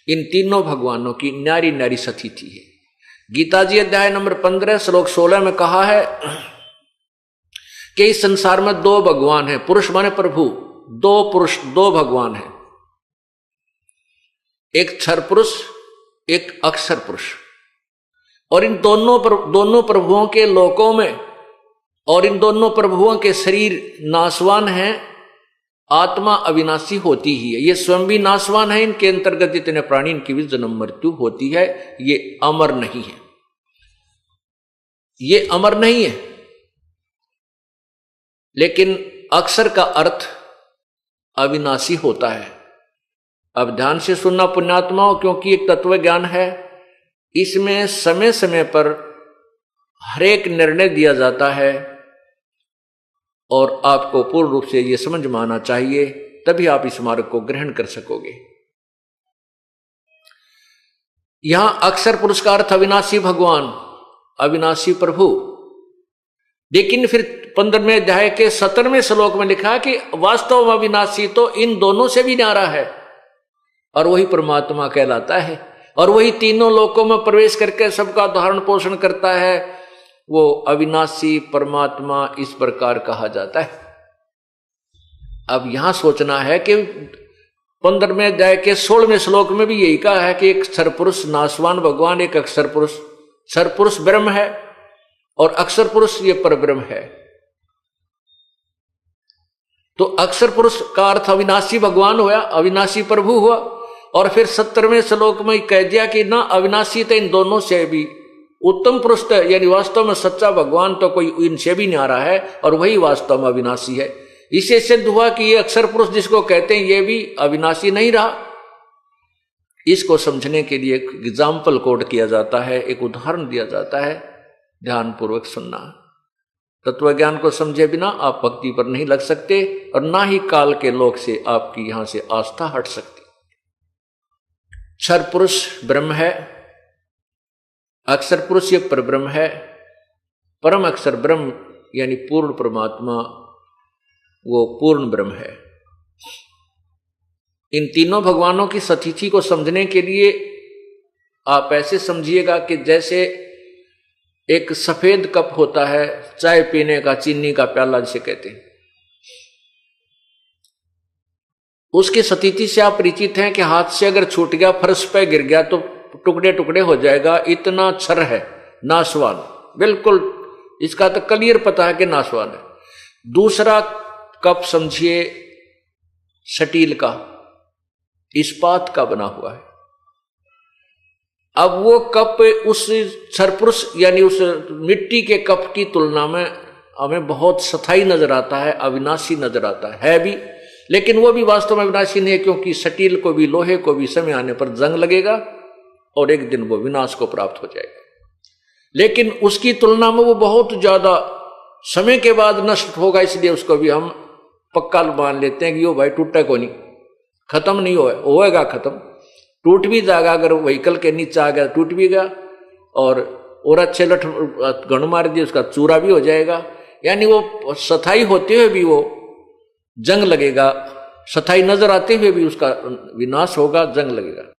Speaker 2: इन तीनों भगवानों की न्यारी न्यारी स्थिति है। गीता जी अध्याय नंबर 15 श्लोक 16 में कहा है कि इस संसार में 2 भगवान हैं, पुरुष माने प्रभु, 2 पुरुष 2 भगवान हैं, एक क्षर पुरुष एक अक्षर पुरुष। और इन दोनों प्रभुओं के लोकों में और इन दोनों प्रभुओं के शरीर नाशवान हैं, आत्मा अविनाशी होती ही है। ये स्वयं भी नाशवान है, इनके अंतर्गत जितने प्राणी इनकी भी जन्म मृत्यु होती है, ये अमर नहीं है, ये अमर नहीं है। लेकिन अक्षर का अर्थ अविनाशी होता है। अब ध्यान से सुनना पुण्यात्माओं, क्योंकि एक तत्व ज्ञान है, इसमें समय समय पर हरेक निर्णय दिया जाता है और आपको पूर्ण रूप से यह समझ में आना चाहिए, तभी आप इस मार्ग को ग्रहण कर सकोगे। यहां अक्षर पुरुष का अर्थ अविनाशी भगवान, अविनाशी प्रभु। लेकिन फिर 15वें अध्याय के 17वें श्लोक में लिखा कि वास्तव में अविनाशी तो इन दोनों से भी न्यारा है, और वही परमात्मा कहलाता है, और वही तीनों लोकों में प्रवेश करके सबका धारण पोषण करता है। वो अविनाशी परमात्मा इस प्रकार कहा जाता है। अब यहां सोचना है कि 15वें अध्याय के 16वें श्लोक में भी यही कहा है कि एक क्षर पुरुष नाशवान भगवान, एक अक्षर पुरुष, क्षर पुरुष ब्रह्म है और अक्षर पुरुष ये परब्रह्म है। तो अक्षर पुरुष का अर्थ अविनाशी भगवान हुआ, अविनाशी प्रभु हुआ। और फिर 17वें श्लोक में कह दिया कि ना अविनाशी तो इन दोनों से भी उत्तम पुरुष, यानी वास्तव में सच्चा भगवान तो कोई इनसे भी न्यारा है, और वही वास्तव में अविनाशी है। इससे सिद्ध हुआ कि ये अक्षर पुरुष जिसको कहते हैं ये भी अविनाशी नहीं रहा। इसको समझने के लिए एक एग्जाम्पल कोट किया जाता है, एक उदाहरण दिया जाता है, ध्यानपूर्वक सुनना। तत्व ज्ञान को समझे बिना आप भक्ति पर नहीं लग सकते, और ना ही काल के लोक से आपकी यहां से आस्था हट सकती। क्षर पुरुष ब्रह्म है, अक्षर पुरुष ये परब्रह्म है, परम अक्षर ब्रह्म यानी पूर्ण परमात्मा वो पूर्ण ब्रह्म है। इन तीनों भगवानों की सतिथि को समझने के लिए आप ऐसे समझिएगा कि जैसे एक सफेद कप होता है चाय पीने का, चीनी का प्याला जिसे कहते हैं, उसकी सतिथि से आप परिचित हैं कि हाथ से अगर छूट गया, फर्श पे गिर गया तो टुकड़े टुकड़े हो जाएगा, इतना छर है, नाशवान, बिल्कुल इसका तो क्लियर पता है कि नाशवान है। दूसरा कप समझिए स्टील का, इस्पात का बना हुआ है। अब वो कप उस सरपुरुष यानी उस मिट्टी के कप की तुलना में हमें बहुत स्थायी नजर आता है, अविनाशी नजर आता है भी, लेकिन वो भी वास्तव में अविनाशी नहीं है, क्योंकि स्टील को भी, लोहे को भी समय आने पर जंग लगेगा और एक दिन वो विनाश को प्राप्त हो जाएगा। लेकिन उसकी तुलना में वो बहुत ज्यादा समय के बाद नष्ट होगा, इसलिए उसको भी हम पक्का मान लेते हैं कि यो भाई टूटा को नहीं, खत्म नहीं होएगा, खत्म टूट भी जाएगा, अगर व्हीकल के नीचे आ गया टूट भी गया, और अच्छे लठ गण मार दिए उसका चूरा भी हो जाएगा। यानी वो स्थायी होते हुए भी वो जंग लगेगा, स्थायी नजर आते हुए भी उसका विनाश होगा, जंग लगेगा।